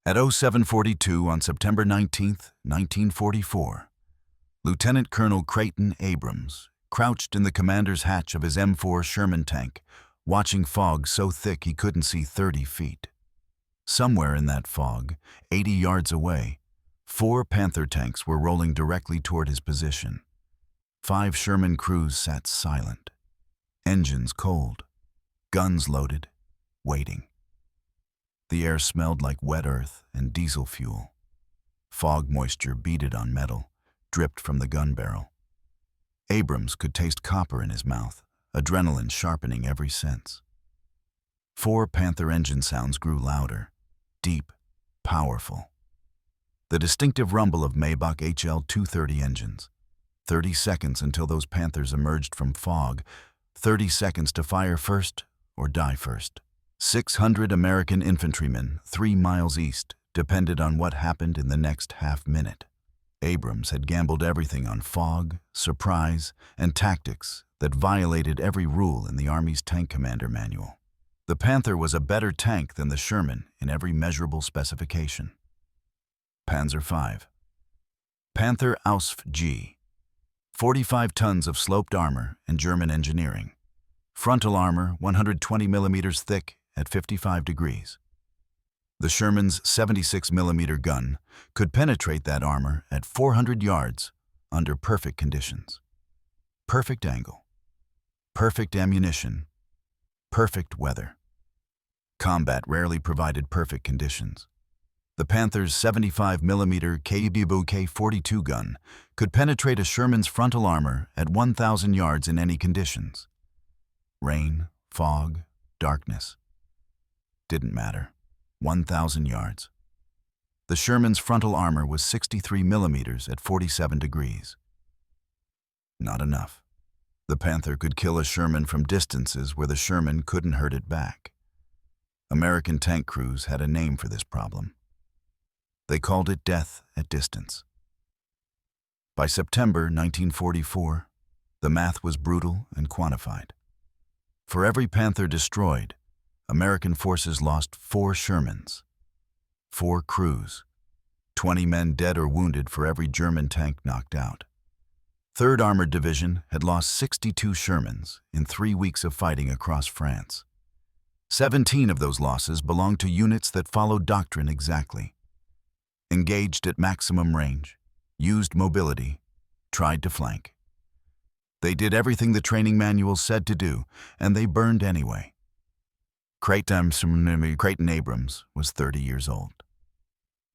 At 0742 on September 19th, 1944, Lieutenant Colonel Creighton Abrams crouched in the commander's hatch of his M4 Sherman tank, watching fog so thick he couldn't see 30 feet. Somewhere in that fog, 80 yards away, 4 Panther tanks were rolling directly toward his position. 5 Sherman crews sat silent, engines cold, guns loaded, waiting. The air smelled like wet earth and diesel fuel. Fog moisture beaded on metal, dripped from the gun barrel. Abrams could taste copper in his mouth, adrenaline sharpening every sense. 4 Panther engine sounds grew louder, deep, powerful. The distinctive rumble of Maybach HL-230 engines. 30 seconds until those Panthers emerged from fog. 30 seconds to fire first or die first. 600 American infantrymen 3 miles east depended on what happened in the next half-minute. Abrams had gambled everything on fog, surprise, and tactics that violated every rule in the Army's tank commander manual. The Panther was a better tank than the Sherman in every measurable specification. Panzer V. Panther Ausf G. 45 tons of sloped armor and German engineering. Frontal armor 120 millimeters thick at 55 degrees. The Sherman's 76 millimeter gun could penetrate that armor at 400 yards under perfect conditions. Perfect angle, perfect ammunition, perfect weather. Combat rarely provided perfect conditions. The Panther's 75 millimeter K-42 gun could penetrate a Sherman's frontal armor at 1,000 yards in any conditions. Rain, fog, darkness. Didn't matter. 1,000 yards. The Sherman's frontal armor was 63 millimeters at 47 degrees. Not enough. The Panther could kill a Sherman from distances where the Sherman couldn't hurt it back. American tank crews had a name for this problem. They called it death at distance. By September 1944, the math was brutal and quantified. For every Panther destroyed, American forces lost 4 Shermans, 4 crews, 20 men dead or wounded for every German tank knocked out. 3rd Armored Division had lost 62 Shermans in 3 weeks of fighting across France. 17 of those losses belonged to units that followed doctrine exactly. Engaged at maximum range, used mobility, tried to flank. They did everything the training manual said to do, and they burned anyway. Creighton Abrams was 30 years old.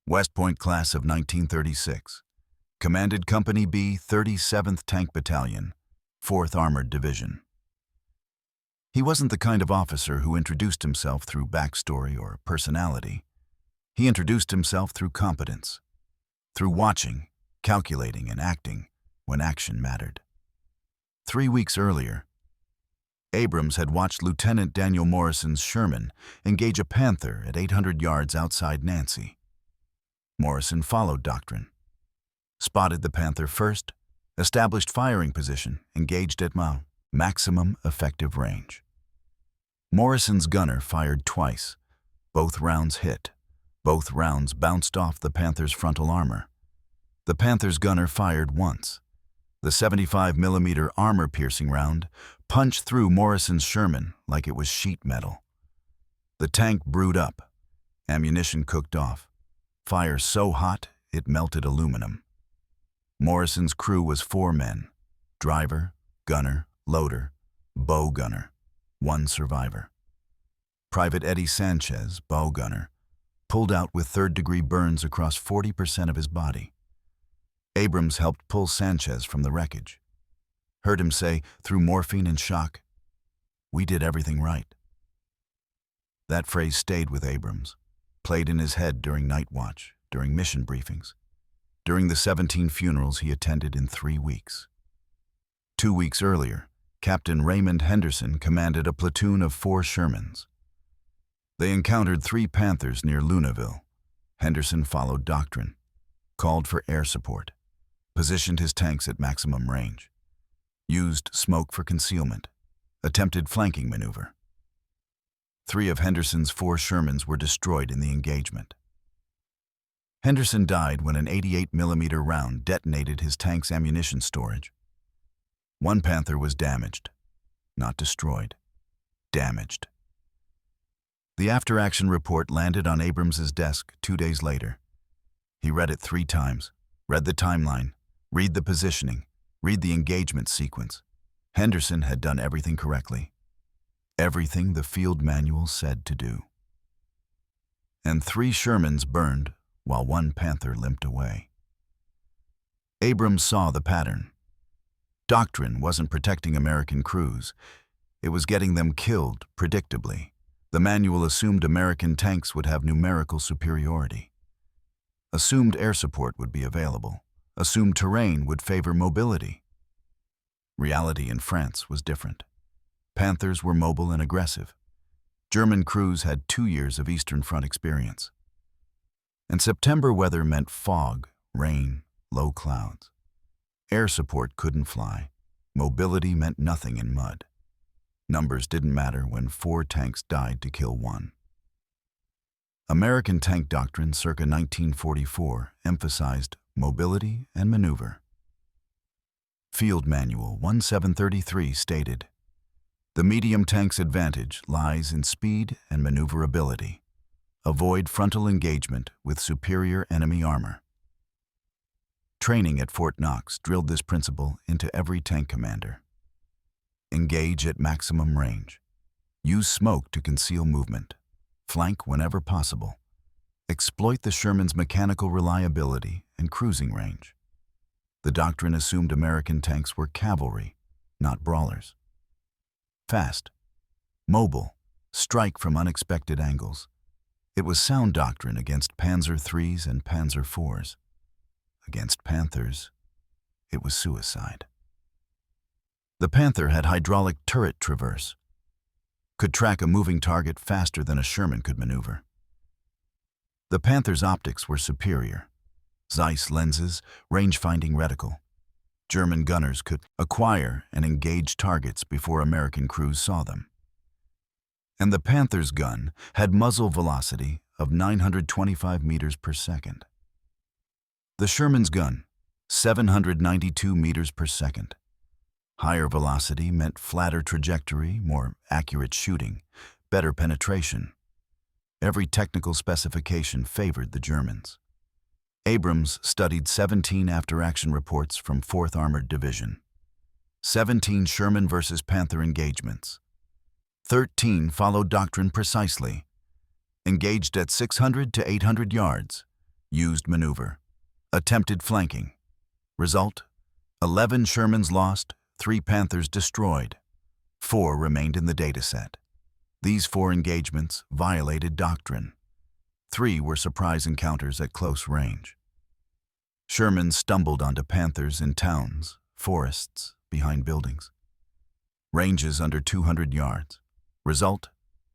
West Point class of 1936. Commanded Company B, 37th Tank Battalion, 4th Armored Division. He wasn't the kind of officer who introduced himself through backstory or personality. He introduced himself through competence, through watching, calculating, and acting when action mattered. 3 weeks earlier, Abrams had watched Lieutenant Daniel Morrison's Sherman engage a Panther at 800 yards outside Nancy. Morrison followed doctrine, spotted the Panther first, established firing position, engaged at maximum effective range. Morrison's gunner fired twice. Both rounds hit. Both rounds bounced off the Panther's frontal armor. The Panther's gunner fired once. The 75 millimeter armor-piercing round punched through Morrison's Sherman like it was sheet metal. The tank brewed up. Ammunition cooked off. Fire so hot it melted aluminum. Morrison's crew was 4 men: driver, gunner, loader, bow gunner, 1 survivor. Private Eddie Sanchez, bow gunner, pulled out with 3rd-degree burns across 40% of his body. Abrams helped pull Sanchez from the wreckage. Heard him say, through morphine and shock, "We did everything right." That phrase stayed with Abrams, played in his head during night watch, during mission briefings, during the 17 funerals he attended in 3 weeks. 2 weeks earlier, Captain Raymond Henderson commanded a platoon of 4 Shermans. They encountered 3 Panthers near Lunaville. Henderson followed doctrine, called for air support, positioned his tanks at maximum range, used smoke for concealment, attempted flanking maneuver. 3 of Henderson's 4 Shermans were destroyed in the engagement. Henderson died when an 88mm round detonated his tank's ammunition storage. One Panther was damaged, not destroyed, damaged. The after-action report landed on Abrams's desk 2 days later. He read it 3 times, read the timeline, read the positioning, read the engagement sequence. Henderson had done everything correctly. Everything the field manual said to do. And 3 Shermans burned while 1 Panther limped away. Abrams saw the pattern. Doctrine wasn't protecting American crews. It was getting them killed, predictably. The manual assumed American tanks would have numerical superiority. Assumed air support would be available. Assumed terrain would favor mobility. Reality in France was different. Panthers were mobile and aggressive. German crews had 2 years of Eastern Front experience. And September weather meant fog, rain, low clouds. Air support couldn't fly. Mobility meant nothing in mud. Numbers didn't matter when 4 tanks died to kill 1. American tank doctrine circa 1944 emphasized mobility and maneuver. Field Manual 1733 stated, "The medium tank's advantage lies in speed and maneuverability. Avoid frontal engagement with superior enemy armor." Training at Fort Knox drilled this principle into every tank commander. Engage at maximum range. Use smoke to conceal movement. Flank whenever possible. Exploit the Sherman's mechanical reliability and cruising range. The doctrine assumed American tanks were cavalry, not brawlers. Fast, mobile, strike from unexpected angles. It was sound doctrine against Panzer IIIs and Panzer IVs. Against Panthers, it was suicide. The Panther had hydraulic turret traverse, could track a moving target faster than a Sherman could maneuver. The Panther's optics were superior. Zeiss lenses, range-finding reticle. German gunners could acquire and engage targets before American crews saw them. And the Panther's gun had muzzle velocity of 925 meters per second. The Sherman's gun, 792 meters per second. Higher velocity meant flatter trajectory, more accurate shooting, better penetration. Every technical specification favored the Germans. Abrams studied 17 after-action reports from 4th Armored Division. 17 Sherman versus Panther engagements. 13 followed doctrine precisely. Engaged at 600 to 800 yards. Used maneuver. Attempted flanking. Result: 11 Shermans lost, 3 Panthers destroyed. 4 remained in the dataset. These 4 engagements violated doctrine. 3 were surprise encounters at close range. Shermans stumbled onto Panthers in towns, forests, behind buildings. Ranges under 200 yards. Result: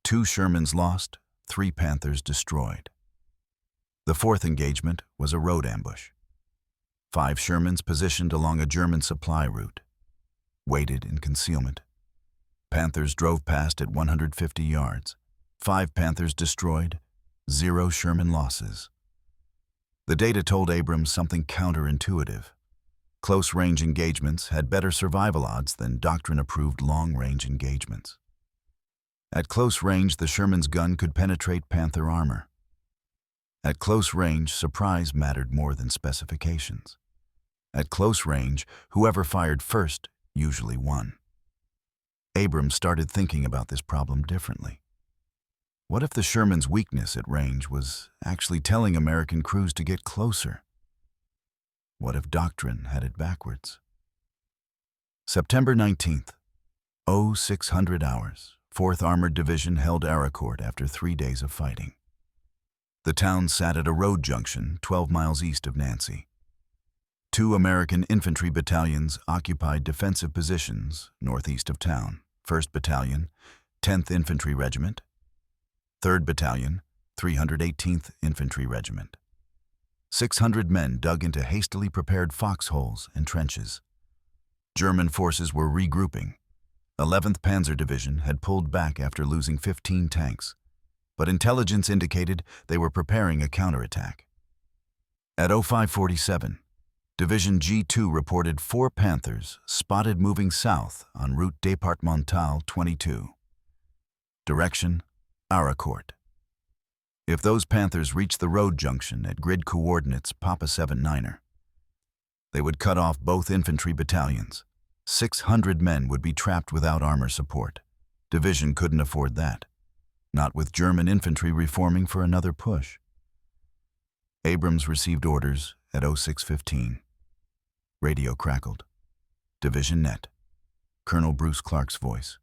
2 Shermans lost, 3 Panthers destroyed. The 4th engagement was a road ambush. 5 Shermans positioned along a German supply route. Waited in concealment. Panthers drove past at 150 yards. 5 Panthers destroyed, 0 Sherman losses. The data told Abrams something counterintuitive. Close-range engagements had better survival odds than doctrine-approved long-range engagements. At close range, the Sherman's gun could penetrate Panther armor. At close range, surprise mattered more than specifications. At close range, whoever fired first usually won. Abrams started thinking about this problem differently. What if the Sherman's weakness at range was actually telling American crews to get closer? What if doctrine had it backwards? September 19th, 0600 hours, 4th Armored Division held Arracourt after 3 days of fighting. The town sat at a road junction 12 miles east of Nancy. 2 American infantry battalions occupied defensive positions northeast of town. 1st Battalion, 10th Infantry Regiment. 3rd Battalion, 318th Infantry Regiment. 600 men dug into hastily prepared foxholes and trenches. German forces were regrouping. 11th Panzer Division had pulled back after losing 15 tanks, but intelligence indicated they were preparing a counterattack. At 0547, Division G2 reported 4 Panthers spotted moving south on route départementale 22. Direction, Arracourt. If those Panthers reached the road junction at grid coordinates Papa 79er, they would cut off both infantry battalions. 600 men would be trapped without armor support. Division couldn't afford that, not with German infantry reforming for another push. Abrams received orders at 0615. Radio crackled. Division net. Colonel Bruce Clark's voice.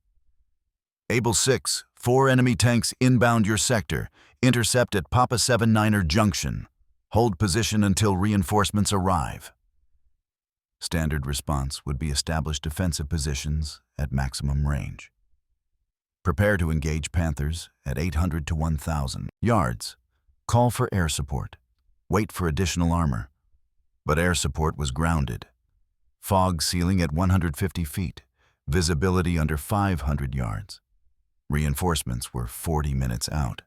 Able 6, 4 enemy tanks inbound your sector. Intercept at Papa 79er Junction. Hold position until reinforcements arrive. Standard response would be establish defensive positions at maximum range. Prepare to engage Panthers at 800 to 1,000 yards. Call for air support. Wait for additional armor. But air support was grounded. Fog ceiling at 150 feet. Visibility under 500 yards. Reinforcements were 40 minutes out.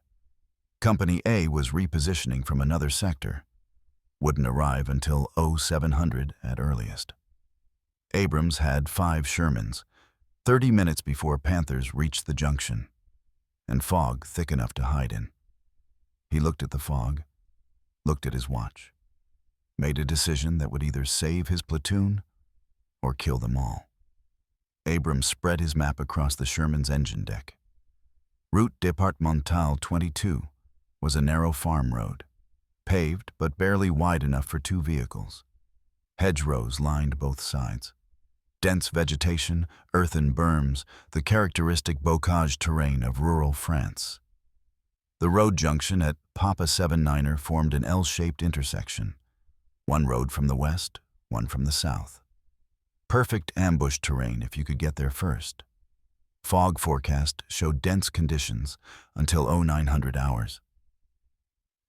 Company A was repositioning from another sector. Wouldn't arrive until 0700 at earliest. Abrams had 5 Shermans, 30 minutes before Panthers reached the junction, and fog thick enough to hide in. He looked at the fog, looked at his watch, made a decision that would either save his platoon or kill them all. Abrams spread his map across the Sherman's engine deck. Route départementale 22 was a narrow farm road, paved but barely wide enough for 2 vehicles. Hedgerows lined both sides. Dense vegetation, earthen berms, the characteristic bocage terrain of rural France. The road junction at Papa 79er formed an L-shaped intersection. One road from the west, one from the south. Perfect ambush terrain if you could get there first. Fog forecast showed dense conditions until 0900 hours.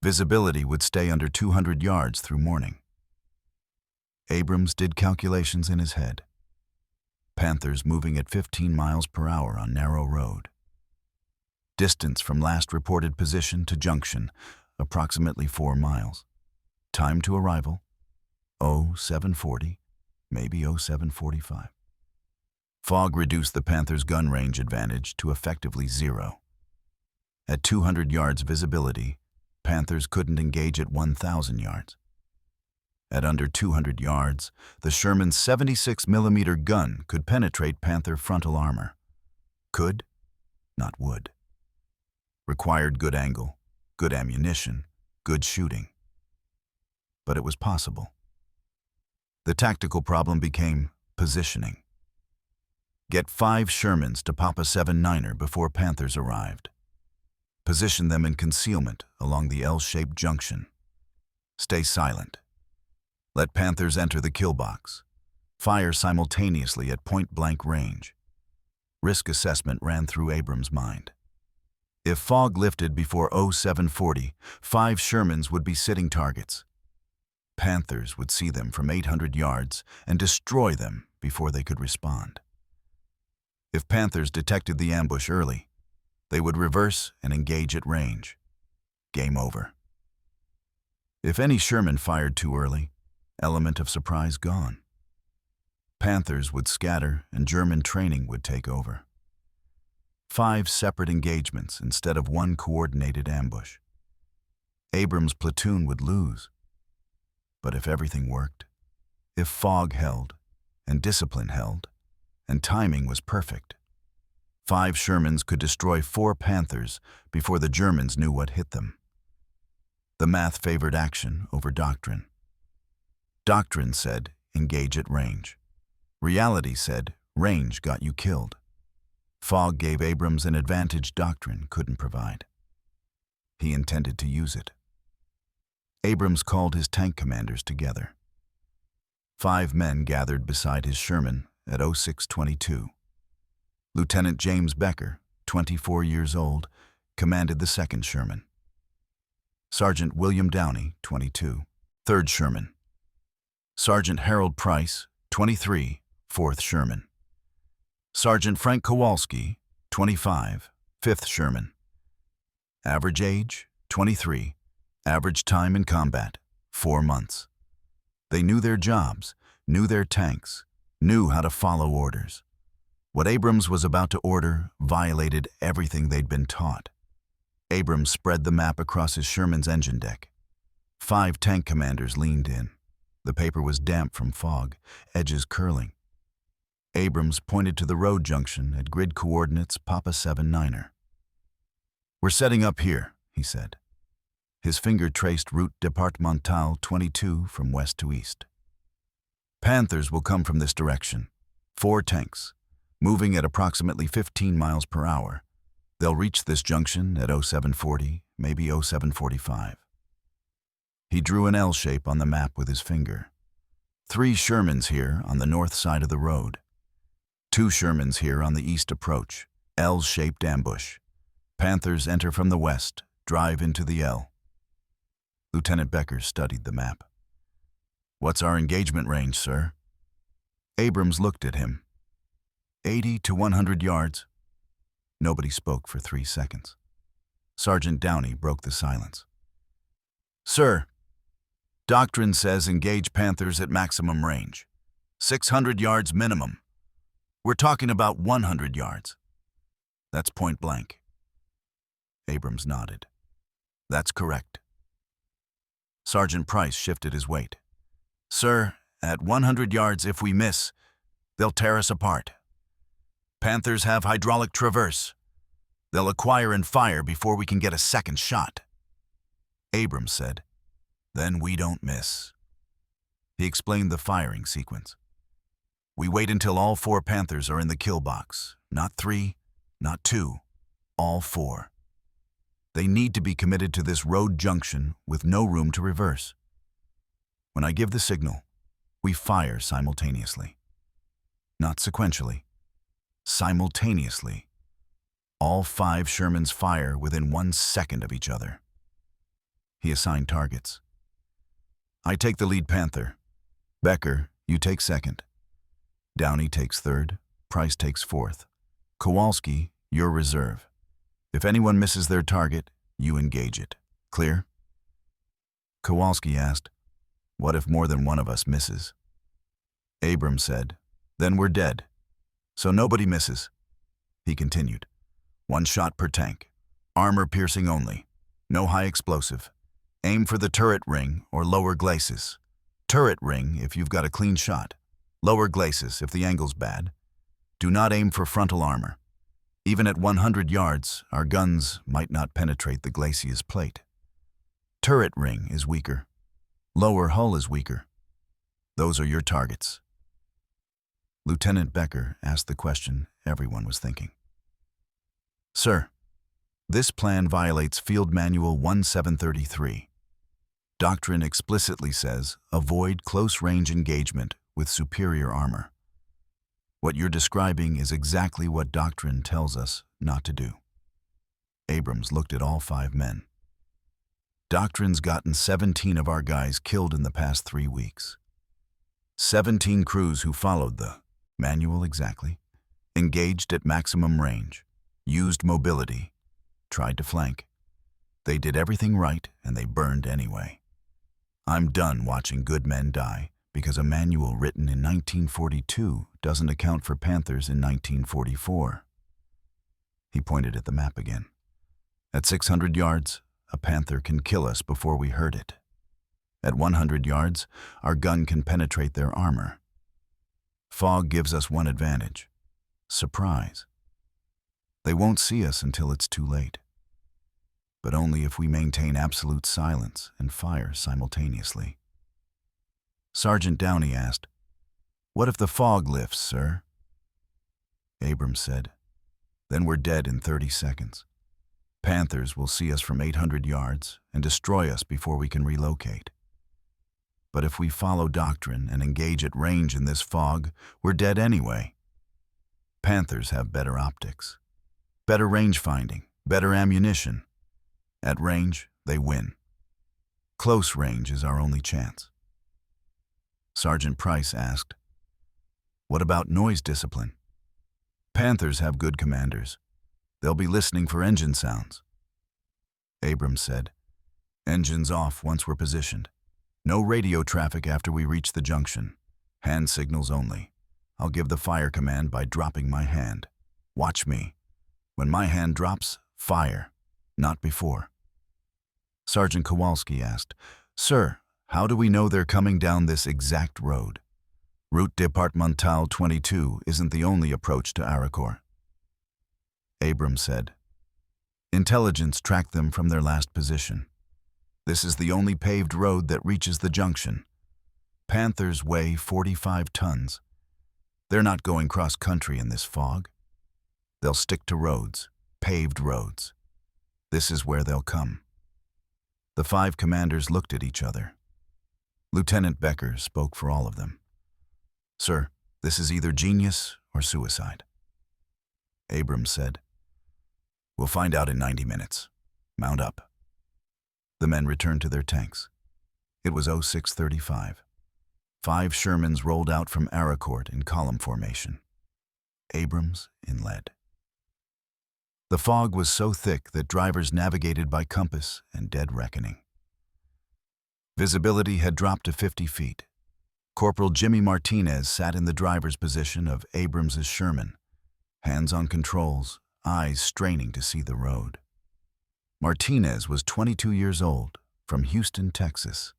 Visibility would stay under 200 yards through morning. Abrams did calculations in his head. Panthers moving at 15 miles per hour on narrow road. Distance from last reported position to junction, approximately 4 miles. Time to arrival, 0740, maybe 0745. Fog reduced the Panthers' gun range advantage to effectively 0. At 200 yards visibility, Panthers couldn't engage at 1,000 yards. At under 200 yards, the Sherman's 76mm gun could penetrate Panther frontal armor. Could, not would. Required good angle, good ammunition, good shooting. But it was possible. The tactical problem became positioning. Get 5 Shermans to Papa 79er before Panthers arrived. Position them in concealment along the L-shaped junction. Stay silent. Let Panthers enter the kill box. Fire simultaneously at point-blank range. Risk assessment ran through Abrams' mind. If fog lifted before 0740, 5 Shermans would be sitting targets. Panthers would see them from 800 yards and destroy them before they could respond. If Panthers detected the ambush early, they would reverse and engage at range. Game over. If any Sherman fired too early, element of surprise gone. Panthers would scatter and German training would take over. 5 separate engagements instead of 1 coordinated ambush. Abrams' platoon would lose. But if everything worked, if fog held, and discipline held, and timing was perfect, 5 Shermans could destroy 4 Panthers before the Germans knew what hit them. The math favored action over doctrine. Doctrine said, engage at range. Reality said, range got you killed. Fog gave Abrams an advantage doctrine couldn't provide. He intended to use it. Abrams called his tank commanders together. 5 men gathered beside his Sherman at 0622. Lieutenant James Becker, 24 years old, commanded the 2nd Sherman. Sergeant William Downey, 22, 3rd Sherman. Sergeant Harold Price, 23, 4th Sherman. Sergeant Frank Kowalski, 25, 5th Sherman. Average age, 23. Average time in combat, 4 months. They knew their jobs, knew their tanks, knew how to follow orders. What Abrams was about to order violated everything they'd been taught. Abrams spread the map across his Sherman's engine deck. 5 tank commanders leaned in. The paper was damp from fog, edges curling. Abrams pointed to the road junction at grid coordinates Papa 79er. "We're setting up here," he said. His finger traced Route Departementale 22 from west to east. "Panthers will come from this direction. 4 tanks, moving at approximately 15 miles per hour. They'll reach this junction at 0740, maybe 0745. He drew an L shape on the map with his finger. 3 Shermans here on the north side of the road. 2 Shermans here on the east approach, L-shaped ambush. Panthers enter from the west, drive into the L. Lieutenant Becker studied the map. "What's our engagement range, sir?" Abrams looked at him. 80 to 100 yards. Nobody spoke for 3 seconds. Sergeant Downey broke the silence. "Sir, doctrine says engage Panthers at maximum range. 600 yards minimum. We're talking about 100 yards. That's point blank." Abrams nodded. "That's correct." Sergeant Price shifted his weight. "Sir, at 100 yards if we miss, they'll tear us apart. Panthers have hydraulic traverse. They'll acquire and fire before we can get a second shot." Abrams said, "Then we don't miss." He explained the firing sequence. "We wait until all 4 Panthers are in the kill box. Not 3, not 2, all 4. They need to be committed to this road junction with no room to reverse. When I give the signal, we fire simultaneously. Not sequentially. Simultaneously. All 5 Shermans fire within 1 second of each other." He assigned targets. "I take the lead Panther. Becker, you take second. Downey takes third. Price takes fourth. Kowalski, you're reserve. If anyone misses their target, you engage it. Clear?" Kowalski asked, "What if more than one of us misses?" Abrams said, "Then we're dead. So nobody misses." He continued, 1 shot per tank. Armor piercing only. No high explosive. Aim for the turret ring or lower glacis. Turret ring if you've got a clean shot. Lower glacis if the angle's bad. Do not aim for frontal armor. Even at 100 yards, our guns might not penetrate the glacis plate. Turret ring is weaker. Lower hull is weaker. Those are your targets." Lieutenant Becker asked the question everyone was thinking. "Sir, this plan violates Field Manual 1733. Doctrine explicitly says avoid close-range engagement with superior armor. What you're describing is exactly what doctrine tells us not to do." Abrams looked at all 5 men. "Doctrine's gotten 17 of our guys killed in the past 3 weeks. 17 crews who followed the manual exactly, engaged at maximum range, used mobility, tried to flank. They did everything right and they burned anyway. I'm done watching good men die because a manual written in 1942 doesn't account for Panthers in 1944. He pointed at the map again. "At 600 yards, a Panther can kill us before we hurt it. At 100 yards, our gun can penetrate their armor. Fog gives us one advantage: surprise. They won't see us until it's too late. But only if we maintain absolute silence and fire simultaneously." Sergeant Downey asked, "What if the fog lifts, sir?" Abrams said, "Then we're dead in 30 seconds. Panthers will see us from 800 yards and destroy us before we can relocate. But if we follow doctrine and engage at range in this fog, we're dead anyway. Panthers have better optics, better range finding, better ammunition. At range, they win. Close range is our only chance." Sergeant Price asked, "What about noise discipline? Panthers have good commanders. They'll be listening for engine sounds." Abrams said, "Engines off once we're positioned. No radio traffic after we reach the junction. Hand signals only. I'll give the fire command by dropping my hand. Watch me. When my hand drops, fire. Not before. Sergeant Kowalski asked, "Sir, how do we know they're coming down this exact road? Route Départementale 22 isn't the only approach to Arracourt." Abrams said, "Intelligence tracked them from their last position. This is the only paved road that reaches the junction. Panthers weigh 45 tons. They're not going cross-country in this fog. They'll stick to roads, paved roads. This is where they'll come." The 5 commanders looked at each other. Lieutenant Becker spoke for all of them. "Sir, this is either genius or suicide." Abrams said, "We'll find out in 90 minutes. Mount up." The men returned to their tanks. It was 06:35. 5 Shermans rolled out from Arracourt in column formation. Abrams in lead. The fog was so thick that drivers navigated by compass and dead reckoning. Visibility had dropped to 50 feet. Corporal Jimmy Martinez sat in the driver's position of Abrams's Sherman, hands on controls, eyes straining to see the road. Martinez was 22 years old, from Houston, Texas.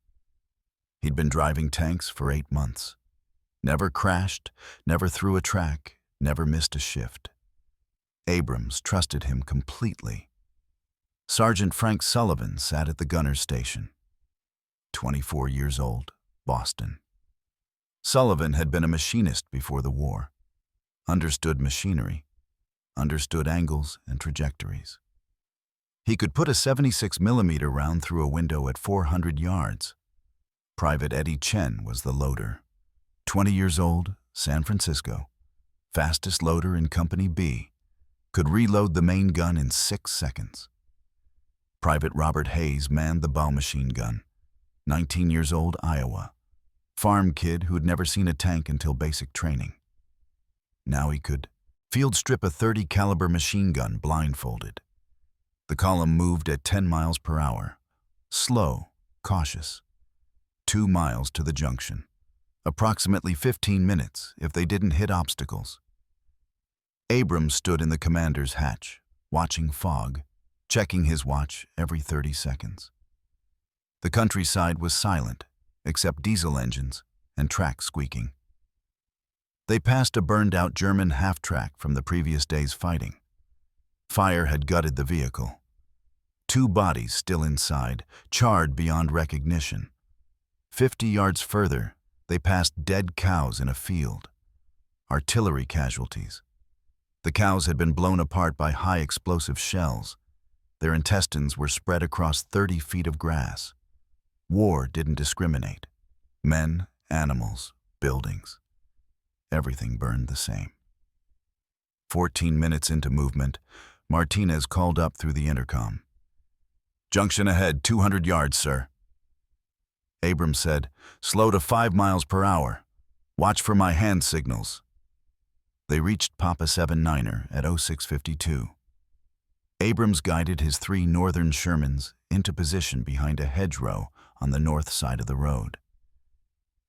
He'd been driving tanks for 8 months. Never crashed, never threw a track, never missed a shift. Abrams trusted him completely. Sergeant Frank Sullivan sat at the gunner's station. 24 years old, Boston. Sullivan had been a machinist before the war. Understood machinery, understood angles and trajectories. He could put a 76mm round through a window at 400 yards. Private Eddie Chen was the loader. 20 years old, San Francisco. Fastest loader in Company B. Could reload the main gun in 6 seconds. Private Robert Hayes manned the bow machine gun. 19 years old, Iowa. Farm kid who'd never seen a tank until basic training. Now he could field strip a .30 caliber machine gun blindfolded. The column moved at 10 miles per hour. Slow, cautious. 2 miles to the junction. Approximately 15 minutes if they didn't hit obstacles. Abrams stood in the commander's hatch, watching fog, checking his watch every 30 seconds. The countryside was silent, except diesel engines and tracks squeaking. They passed a burned-out German half-track from the previous day's fighting. Fire had gutted the vehicle. 2 bodies still inside, charred beyond recognition. 50 yards further, they passed dead cows in a field. Artillery casualties. The cows had been blown apart by high-explosive shells. Their intestines were spread across 30 feet of grass. War didn't discriminate. Men, animals, buildings. Everything burned the same. 14 minutes into movement, Martinez called up through the intercom. "Junction ahead, 200 yards, sir." Abrams said, "Slow to 5 miles per hour. Watch for my hand signals." They reached Papa 79er at 06:52. Abrams guided his 3 northern Shermans into position behind a hedgerow on the north side of the road.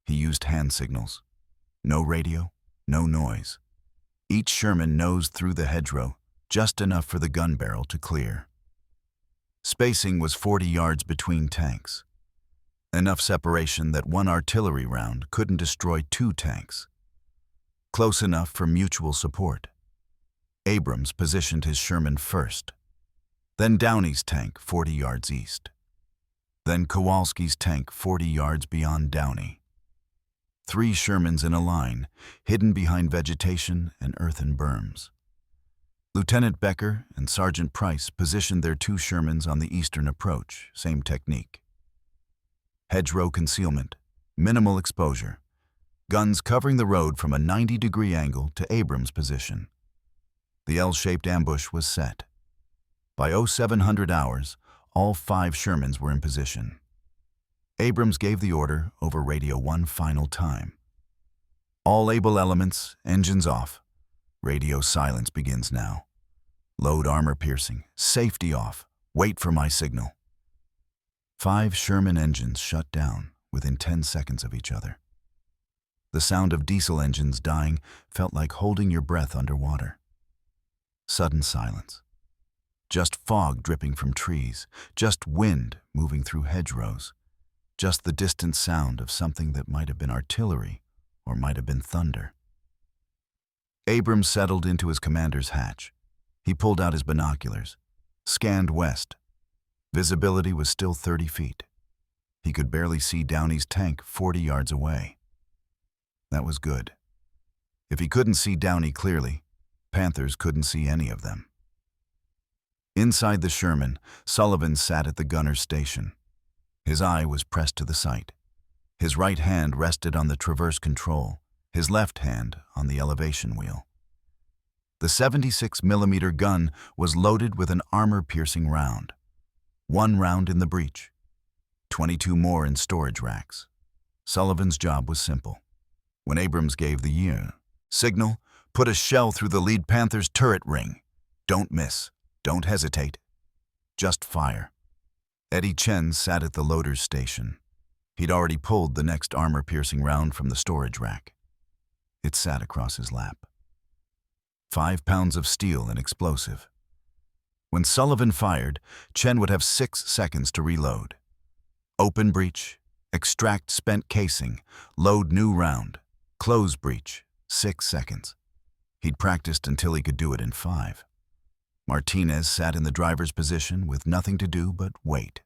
He used hand signals. No radio, no noise. Each Sherman nosed through the hedgerow, just enough for the gun barrel to clear. Spacing was 40 yards between tanks. Enough separation that 1 artillery round couldn't destroy 2 tanks. Close enough for mutual support. Abrams positioned his Sherman first. Then Downey's tank 40 yards east. Then Kowalski's tank 40 yards beyond Downey. 3 Shermans in a line, hidden behind vegetation and earthen berms. Lieutenant Becker and Sergeant Price positioned their 2 Shermans on the eastern approach, same technique. Hedgerow concealment, minimal exposure. Guns covering the road from a 90-degree angle to Abrams' position. The L-shaped ambush was set. By 0700 hours, all 5 Shermans were in position. Abrams gave the order over radio one final time. "All able elements, engines off. Radio silence begins now. Load armor piercing, safety off. Wait for my signal." 5 Sherman engines shut down, within 10 seconds of each other. The sound of diesel engines dying felt like holding your breath underwater. Sudden silence. Just fog dripping from trees, just wind moving through hedgerows, just the distant sound of something that might have been artillery or might have been thunder. Abrams settled into his commander's hatch. He pulled out his binoculars, scanned west. Visibility was still 30 feet. He could barely see Downey's tank 40 yards away. That was good. If he couldn't see Downey clearly, Panthers couldn't see any of them. Inside the Sherman, Sullivan sat at the gunner's station. His eye was pressed to the sight. His right hand rested on the traverse control, his left hand on the elevation wheel. The 76mm gun was loaded with an armor-piercing round. 1 round in the breech, 22 more in storage racks. Sullivan's job was simple. When Abrams gave the signal, put a shell through the lead Panther's turret ring. Don't miss. Don't hesitate. Just fire. Eddie Chen sat at the loader's station. He'd already pulled the next armor-piercing round from the storage rack. It sat across his lap. 5 pounds of steel and explosive. When Sullivan fired, Chen would have 6 seconds to reload. Open breech, extract spent casing, load new round, close breech, 6 seconds. He'd practiced until he could do it in 5. Martinez sat in the driver's position with nothing to do but wait.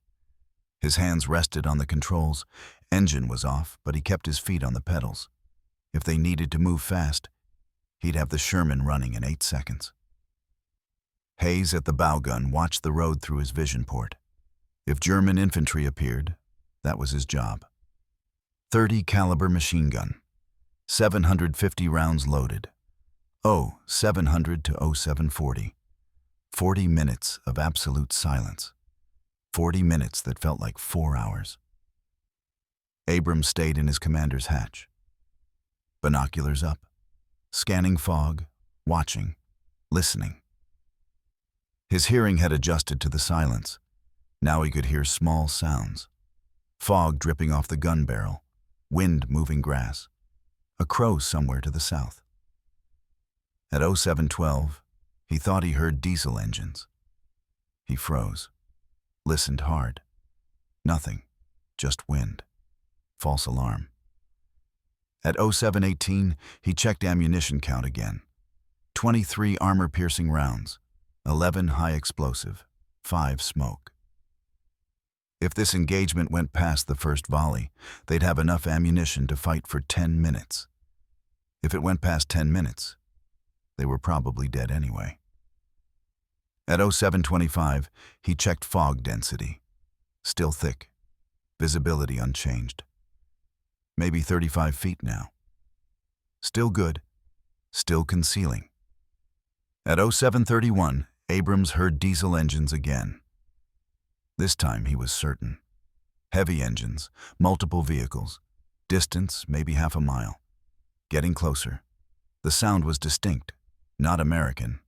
His hands rested on the controls. Engine was off, but he kept his feet on the pedals. If they needed to move fast, he'd have the Sherman running in 8 seconds. Hayes at the bow gun watched the road through his vision port. If German infantry appeared, that was his job. 30 caliber machine gun, 750 rounds loaded. 700 to 0740. 40 minutes of absolute silence. 40 minutes that felt like 4 hours. Abrams stayed in his commander's hatch. Binoculars up, scanning fog, watching, listening. His hearing had adjusted to the silence. Now he could hear small sounds. Fog dripping off the gun barrel, wind moving grass, a crow somewhere to the south. At 0712, he thought he heard diesel engines. He froze, listened hard. Nothing, just wind. False alarm. At 0718, he checked ammunition count again. 23 armor-piercing rounds, 11 high explosive, 5 smoke. If this engagement went past the first volley, they'd have enough ammunition to fight for 10 minutes. If it went past 10 minutes, they were probably dead anyway. At 0725, he checked fog density. Still thick, visibility unchanged. Maybe 35 feet now. Still good, still concealing. At 0731, Abrams heard diesel engines again. This time he was certain. Heavy engines, multiple vehicles, distance maybe half a mile. Getting closer. The sound was distinct, not American.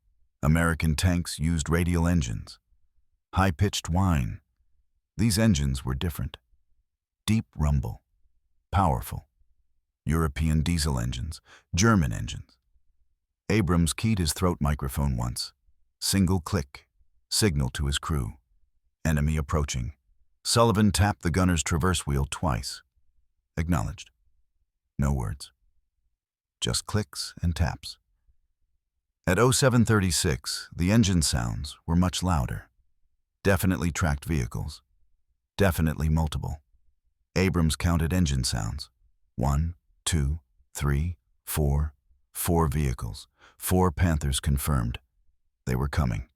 American tanks used radial engines. High-pitched whine. These engines were different. Deep rumble. Powerful. European diesel engines, German engines. Abrams keyed his throat microphone once. Single click. Signal to his crew. Enemy approaching. Sullivan tapped the gunner's traverse wheel twice. Acknowledged. No words. Just clicks and taps. At 0736, the engine sounds were much louder. Definitely tracked vehicles. Definitely multiple. Abrams counted engine sounds. 1, 2, 3, 4. 4 vehicles. 4 Panthers confirmed. They were coming.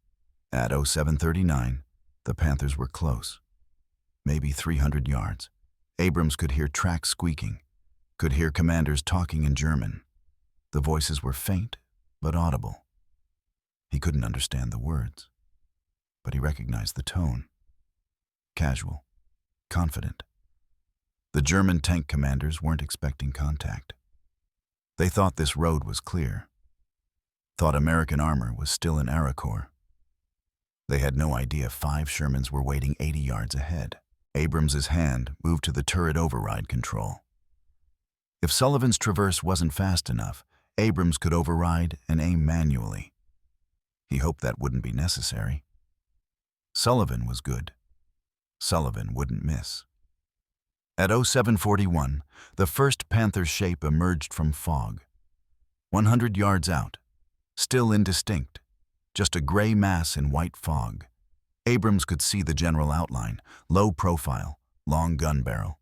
At 0739, the Panthers were close. Maybe 300 yards. Abrams could hear tracks squeaking. Could hear commanders talking in German. The voices were faint, but audible. He couldn't understand the words, but he recognized the tone. Casual, confident. The German tank commanders weren't expecting contact. They thought this road was clear. Thought American armor was still in Arracourt. They had no idea 5 Shermans were waiting 80 yards ahead. Abrams's hand moved to the turret override control. If Sullivan's traverse wasn't fast enough, Abrams could override and aim manually. He hoped that wouldn't be necessary. Sullivan was good. Sullivan wouldn't miss. At 0741, the first Panther shape emerged from fog. 100 yards out, still indistinct, just a gray mass in white fog. Abrams could see the general outline, low profile, long gun barrel.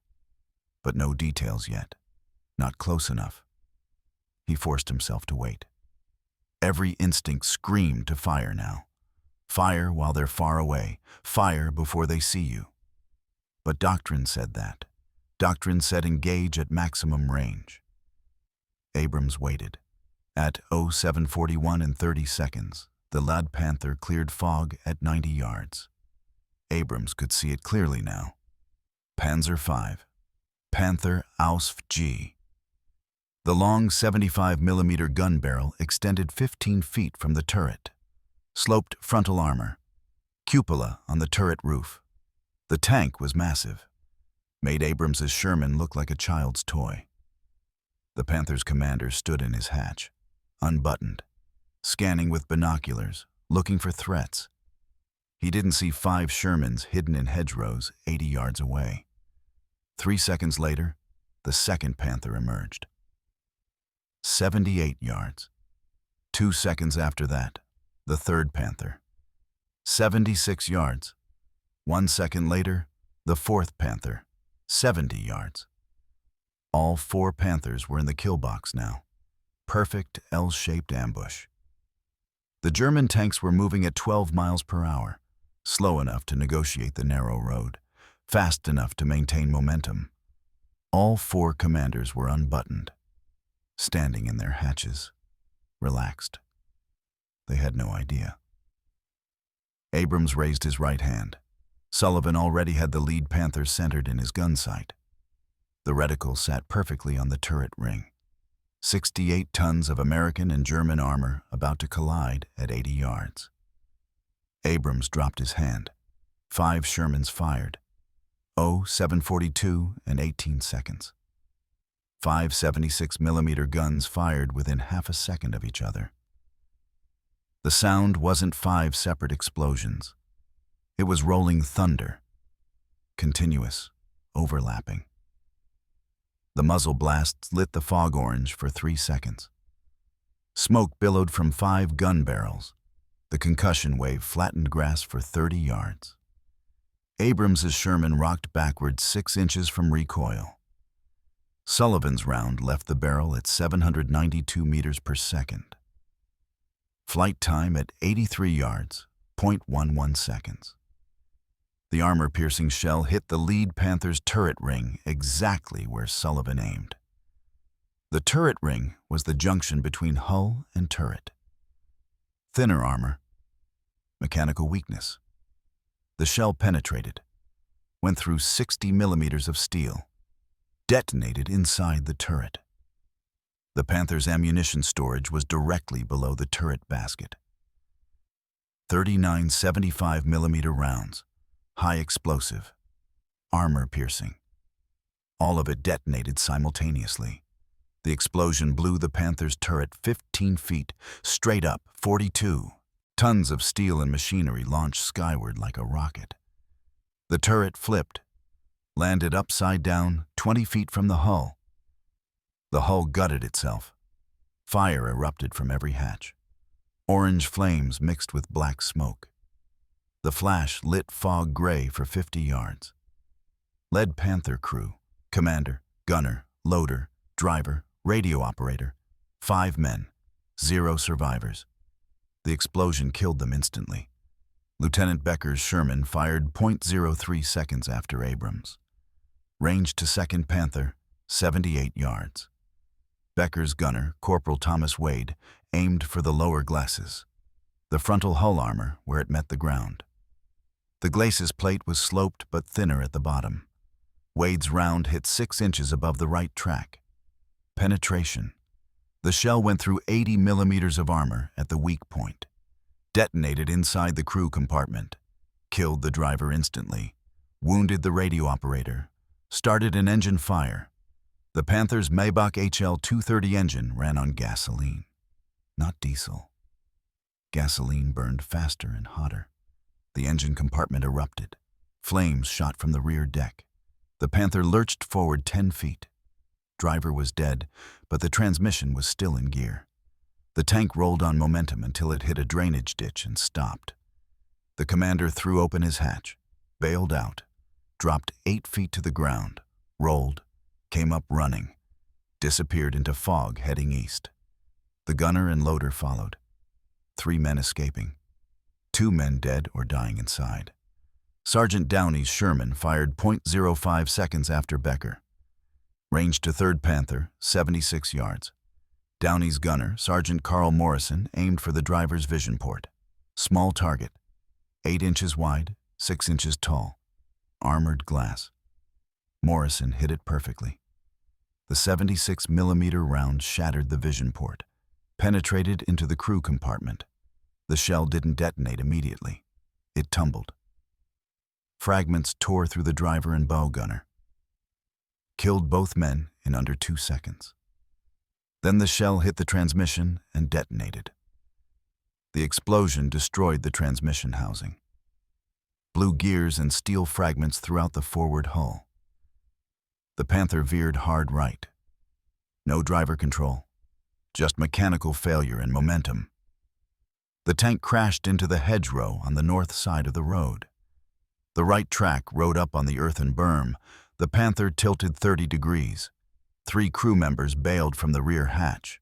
But no details yet. Not close enough. He forced himself to wait. Every instinct screamed to fire now. Fire while they're far away. Fire before they see you. But doctrine said that. Doctrine said engage at maximum range. Abrams waited. At 0741 and 30 seconds, the lead Panther cleared fog at 90 yards. Abrams could see it clearly now. Panzer V. Panther Ausf G. The long 75mm gun barrel extended 15 feet from the turret. Sloped frontal armor. Cupola on the turret roof. The tank was massive. Made Abrams's Sherman look like a child's toy. The Panther's commander stood in his hatch, unbuttoned, scanning with binoculars, looking for threats. He didn't see 5 Shermans hidden in hedgerows 80 yards away. 3 seconds later, the second Panther emerged. 78 yards. 2 seconds after that, the third Panther. 76 yards. 1 second later, the fourth Panther. 70 yards. All 4 Panthers were in the kill box now. Perfect L-shaped ambush. The German tanks were moving at 12 miles per hour, slow enough to negotiate the narrow road, fast enough to maintain momentum. All 4 commanders were unbuttoned, standing in their hatches, relaxed. They had no idea. Abrams raised his right hand. Sullivan already had the lead Panther centered in his gun sight. The reticle sat perfectly on the turret ring. 68 tons of American and German armor about to collide at 80 yards. Abrams dropped his hand. 5 Shermans fired. 0742 and 18 seconds. 5 76mm guns fired within half a second of each other. The sound wasn't 5 separate explosions. It was rolling thunder, continuous, overlapping. The muzzle blasts lit the fog orange for 3 seconds. Smoke billowed from 5 gun barrels. The concussion wave flattened grass for 30 yards. Abrams's Sherman rocked backward 6 inches from recoil. Sullivan's round left the barrel at 792 meters per second. Flight time at 83 yards, 0.11 seconds. The armor-piercing shell hit the lead Panther's turret ring exactly where Sullivan aimed. The turret ring was the junction between hull and turret. Thinner armor, mechanical weakness. The shell penetrated, went through 60 millimeters of steel, detonated inside the turret. The Panther's ammunition storage was directly below the turret basket. 39 75mm rounds. High explosive, armor-piercing. All of it detonated simultaneously. The explosion blew the Panther's turret 15 feet, straight up, 42. Tons of steel and machinery launched skyward like a rocket. The turret flipped, landed upside down, 20 feet from the hull. The hull gutted itself. Fire erupted from every hatch. Orange flames mixed with black smoke. The flash lit fog gray for 50 yards. Lead Panther crew, commander, gunner, loader, driver, radio operator, 5 men, 0 survivors. The explosion killed them instantly. Lieutenant Becker's Sherman fired 0.03 seconds after Abrams. Range to second Panther, 78 yards. Becker's gunner, Corporal Thomas Wade, aimed for the lower glacis, the frontal hull armor where it met the ground. The glacis plate was sloped but thinner at the bottom. Wade's round hit 6 inches above the right track. Penetration. The shell went through 80 millimeters of armor at the weak point. Detonated inside the crew compartment. Killed the driver instantly. wounded the radio operator, started an engine fire. The Panther's Maybach HL-230 engine ran on gasoline, not diesel. Gasoline burned faster and hotter. The engine compartment erupted. Flames shot from the rear deck. The Panther lurched forward 10 feet. Driver was dead, but the transmission was still in gear. The tank rolled on momentum until it hit a drainage ditch and stopped. The commander threw open his hatch, bailed out, dropped 8 feet to the ground, rolled, came up running, disappeared into fog heading east. The gunner and loader followed. 3 men escaping. 2 men dead or dying inside. Sergeant Downey's Sherman fired .05 seconds after Becker. Range to 3rd Panther, 76 yards. Downey's gunner, Sergeant Carl Morrison, aimed for the driver's vision port. Small target, 8 inches wide, 6 inches tall. Armored glass. Morrison hit it perfectly. The 76mm round shattered the vision port, penetrated into the crew compartment. The shell didn't detonate immediately. It tumbled. Fragments tore through the driver and bow gunner. Killed both men in under 2 seconds. Then the shell hit the transmission and detonated. The explosion destroyed the transmission housing. Blew gears and steel fragments throughout the forward hull. The Panther veered hard right. No driver control, just mechanical failure and momentum. The tank crashed into the hedgerow on the north side of the road. The right track rode up on the earthen berm. The Panther tilted 30 degrees. 3 crew members bailed from the rear hatch.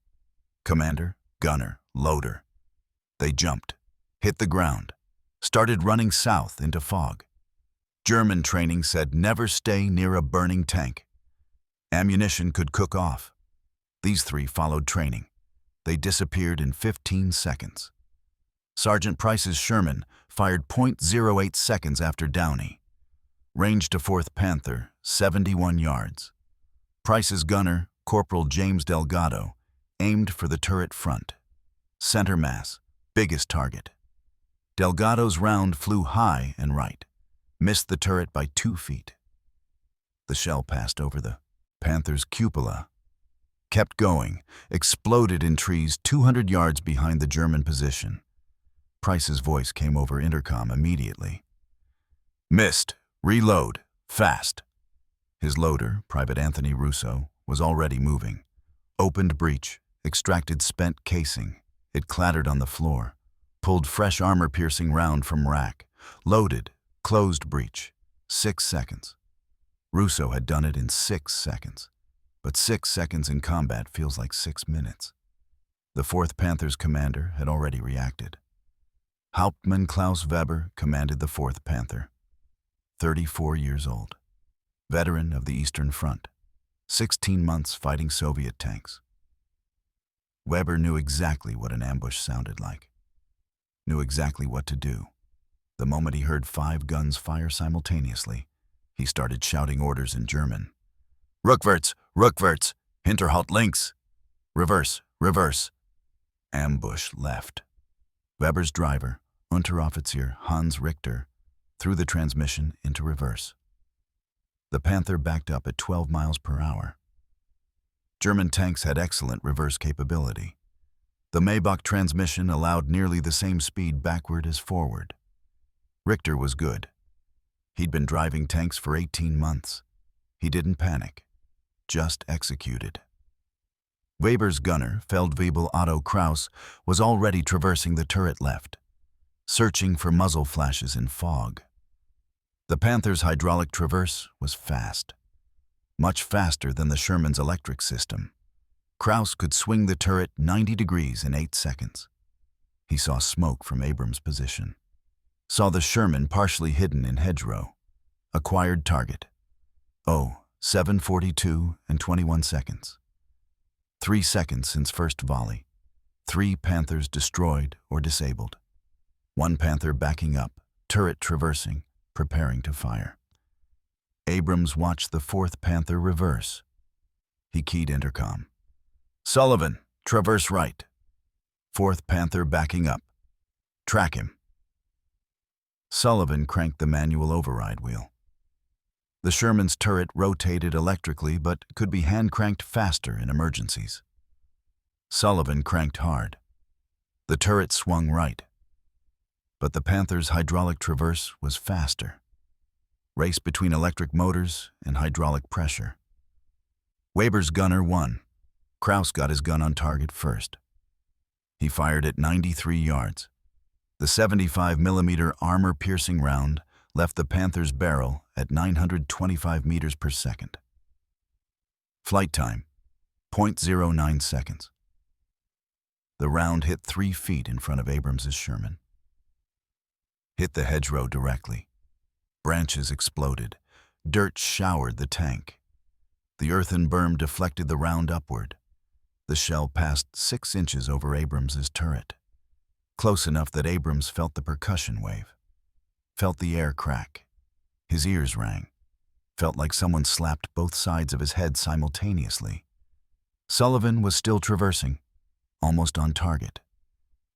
Commander, gunner, loader. They jumped, hit the ground, started running south into fog. German training said never stay near a burning tank. Ammunition could cook off. These 3 followed training. They disappeared in 15 seconds. Sergeant Price's Sherman fired .08 seconds after Downey. Range to 4th Panther, 71 yards. Price's gunner, Corporal James Delgado, aimed for the turret front. Center mass, biggest target. Delgado's round flew high and right, missed the turret by 2 feet. The shell passed over the Panther's cupola, kept going, exploded in trees 200 yards behind the German position. Price's voice came over intercom immediately. Missed. Reload. Fast. His loader, Private Anthony Russo, was already moving. Opened breech, extracted spent casing. It clattered on the floor. Pulled fresh armor-piercing round from rack. Loaded. Closed breech. 6 seconds. Russo had done it in 6 seconds. But 6 seconds in combat feels like 6 minutes. The 4th Panther's commander had already reacted. Hauptmann Klaus Weber commanded the 4th Panther. 34 years old. Veteran of the Eastern Front. 16 months fighting Soviet tanks. Weber knew exactly what an ambush sounded like. Knew exactly what to do. The moment he heard 5 guns fire simultaneously, he started shouting orders in German. Rückwärts, rückwärts, Hinterhalt links. Reverse, reverse. Ambush left. Weber's driver, Unteroffizier Hans Richter, threw the transmission into reverse. The Panther backed up at 12 miles per hour. German tanks had excellent reverse capability. The Maybach transmission allowed nearly the same speed backward as forward. Richter was good. He'd been driving tanks for 18 months. He didn't panic, just executed. Weber's gunner, Feldwebel Otto Kraus, was already traversing the turret left, searching for muzzle flashes in fog. The Panther's hydraulic traverse was fast, much faster than the Sherman's electric system. Kraus could swing the turret 90 degrees in 8 seconds. He saw smoke from Abrams' position. Saw the Sherman partially hidden in hedgerow. Acquired target. 7:42 and 21 seconds. 3 seconds since first volley. 3 Panthers destroyed or disabled. 1 Panther backing up, turret traversing, preparing to fire. Abrams watched the 4th Panther reverse. He keyed intercom. Sullivan, traverse right. 4th Panther backing up. Track him. Sullivan cranked the manual override wheel. The Sherman's turret rotated electrically but could be hand-cranked faster in emergencies. Sullivan cranked hard. The turret swung right. But the Panther's hydraulic traverse was faster. Race between electric motors and hydraulic pressure. Weber's gunner won. Kraus got his gun on target first. He fired at 93 yards. The 75mm armor-piercing round left the Panther's barrel at 925 meters per second. Flight time, 0.09 seconds. The round hit 3 feet in front of Abrams's Sherman. Hit the hedgerow directly. Branches exploded. Dirt showered the tank. The earthen berm deflected the round upward. The shell passed 6 inches over Abrams's turret, close enough that Abrams felt the percussion wave, felt the air crack. His ears rang, felt like someone slapped both sides of his head simultaneously. Sullivan was still traversing, almost on target.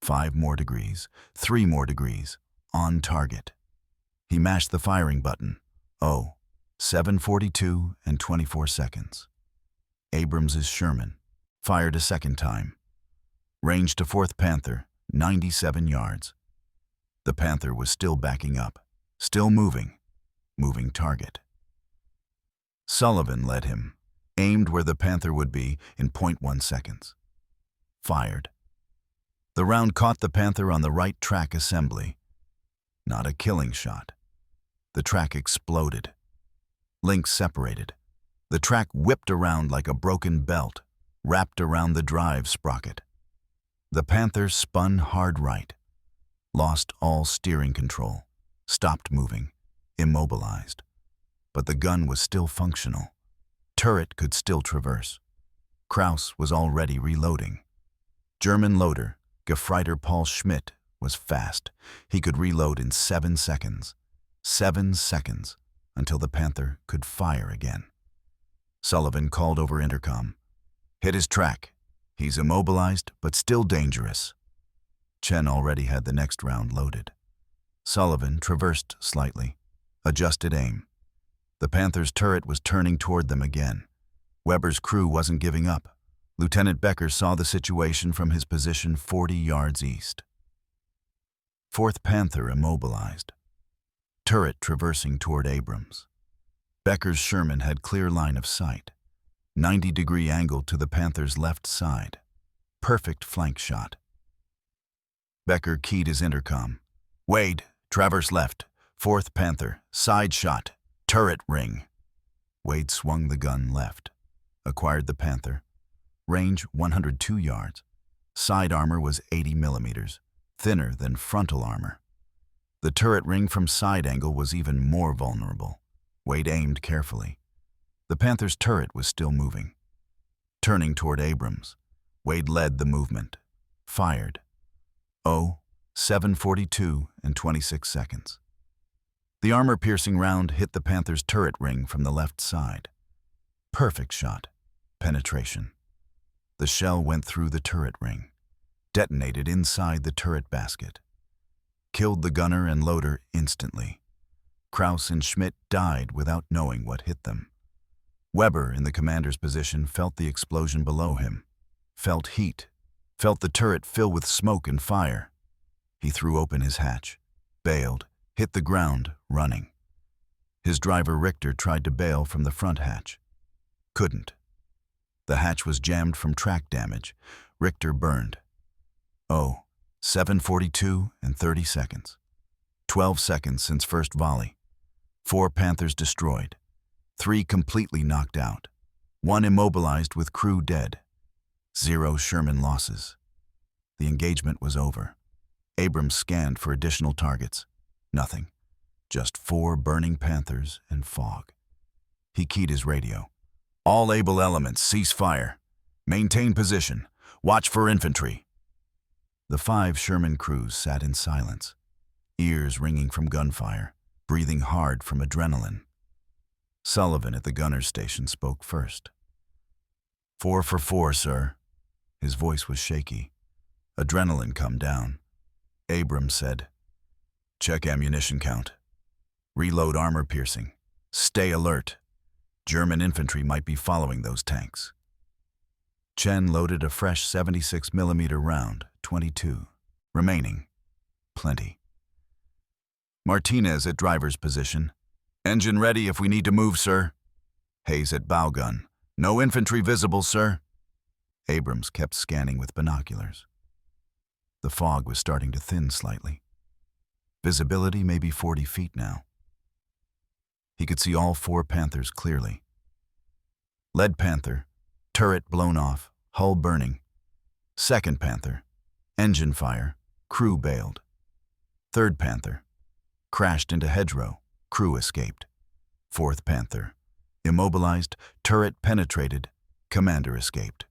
5 more degrees, 3 more degrees, on target. He mashed the firing button. 7:42 and 24 seconds. Abrams's Sherman fired a second time. Range to 4th Panther, 97 yards. The Panther was still backing up, still moving target. Sullivan led him, aimed where the Panther would be in 0.1 seconds. Fired. The round caught the Panther on the right track assembly. Not a killing shot. The track exploded. Links separated. The track whipped around like a broken belt, wrapped around the drive sprocket. The Panther spun hard right, lost all steering control, stopped moving, immobilized. But the gun was still functional. Turret could still traverse. Kraus was already reloading. German loader, Gefreiter Paul Schmidt, was fast. He could reload in 7 seconds. 7 seconds until the Panther could fire again. Sullivan called over intercom. Hit his track. He's immobilized, but still dangerous. Chen already had the next round loaded. Sullivan traversed slightly, adjusted aim. The Panther's turret was turning toward them again. Weber's crew wasn't giving up. Lieutenant Becker saw the situation from his position 40 yards east. 4th Panther immobilized. Turret traversing toward Abrams. Becker's Sherman had clear line of sight. 90-degree angle to the Panther's left side. Perfect flank shot. Becker keyed his intercom. Wade, traverse left. 4th Panther, side shot. Turret ring. Wade swung the gun left. Acquired the Panther. Range 102 yards. Side armor was 80 millimeters, thinner than frontal armor. The turret ring from side angle was even more vulnerable. Wade aimed carefully. The Panther's turret was still moving. Turning toward Abrams, Wade led the movement. Fired. 7:42 and 26 seconds. The armor-piercing round hit the Panther's turret ring from the left side. Perfect shot. Penetration. The shell went through the turret ring, detonated inside the turret basket. Killed the gunner and loader instantly. Kraus and Schmidt died without knowing what hit them. Weber, in the commander's position, felt the explosion below him, felt heat, felt the turret fill with smoke and fire. He threw open his hatch, bailed, hit the ground, running. His driver Richter tried to bail from the front hatch. Couldn't. The hatch was jammed from track damage. Richter burned. 7:42 and 30 seconds. 12 seconds since first volley. 4 Panthers destroyed. 3 completely knocked out. 1 immobilized with crew dead. 0 Sherman losses. The engagement was over. Abrams scanned for additional targets. Nothing. Just 4 burning Panthers and fog. He keyed his radio. All able elements, cease fire. Maintain position. Watch for infantry. The 5 Sherman crews sat in silence, ears ringing from gunfire, breathing hard from adrenaline. Sullivan at the gunner's station spoke first. 4 for 4, sir. His voice was shaky. Adrenaline come down. Abrams said, check ammunition count. Reload armor piercing. Stay alert. German infantry might be following those tanks. Chen loaded a fresh 76mm round, 22. Remaining. Plenty. Martinez at driver's position. Engine ready if we need to move, sir. Hayes at bow gun. No infantry visible, sir. Abrams kept scanning with binoculars. The fog was starting to thin slightly. Visibility maybe 40 feet now. He could see all 4 Panthers clearly. Lead Panther, turret blown off, hull burning. Second Panther, engine fire, crew bailed. Third Panther, crashed into hedgerow, crew escaped. Fourth Panther, immobilized, turret penetrated, commander escaped.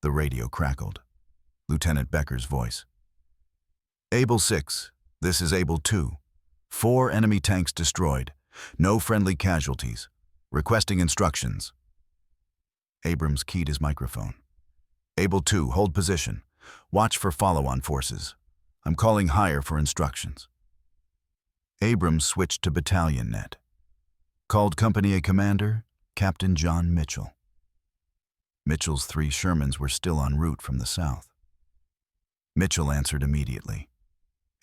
The radio crackled. Lieutenant Becker's voice. Able 6, this is Able 2. 4 enemy tanks destroyed. No friendly casualties. Requesting instructions. Abrams keyed his microphone. Able 2, hold position. Watch for follow-on forces. I'm calling higher for instructions. Abrams switched to battalion net. Called Company A commander, Captain John Mitchell. Mitchell's 3 Shermans were still en route from the south. Mitchell answered immediately.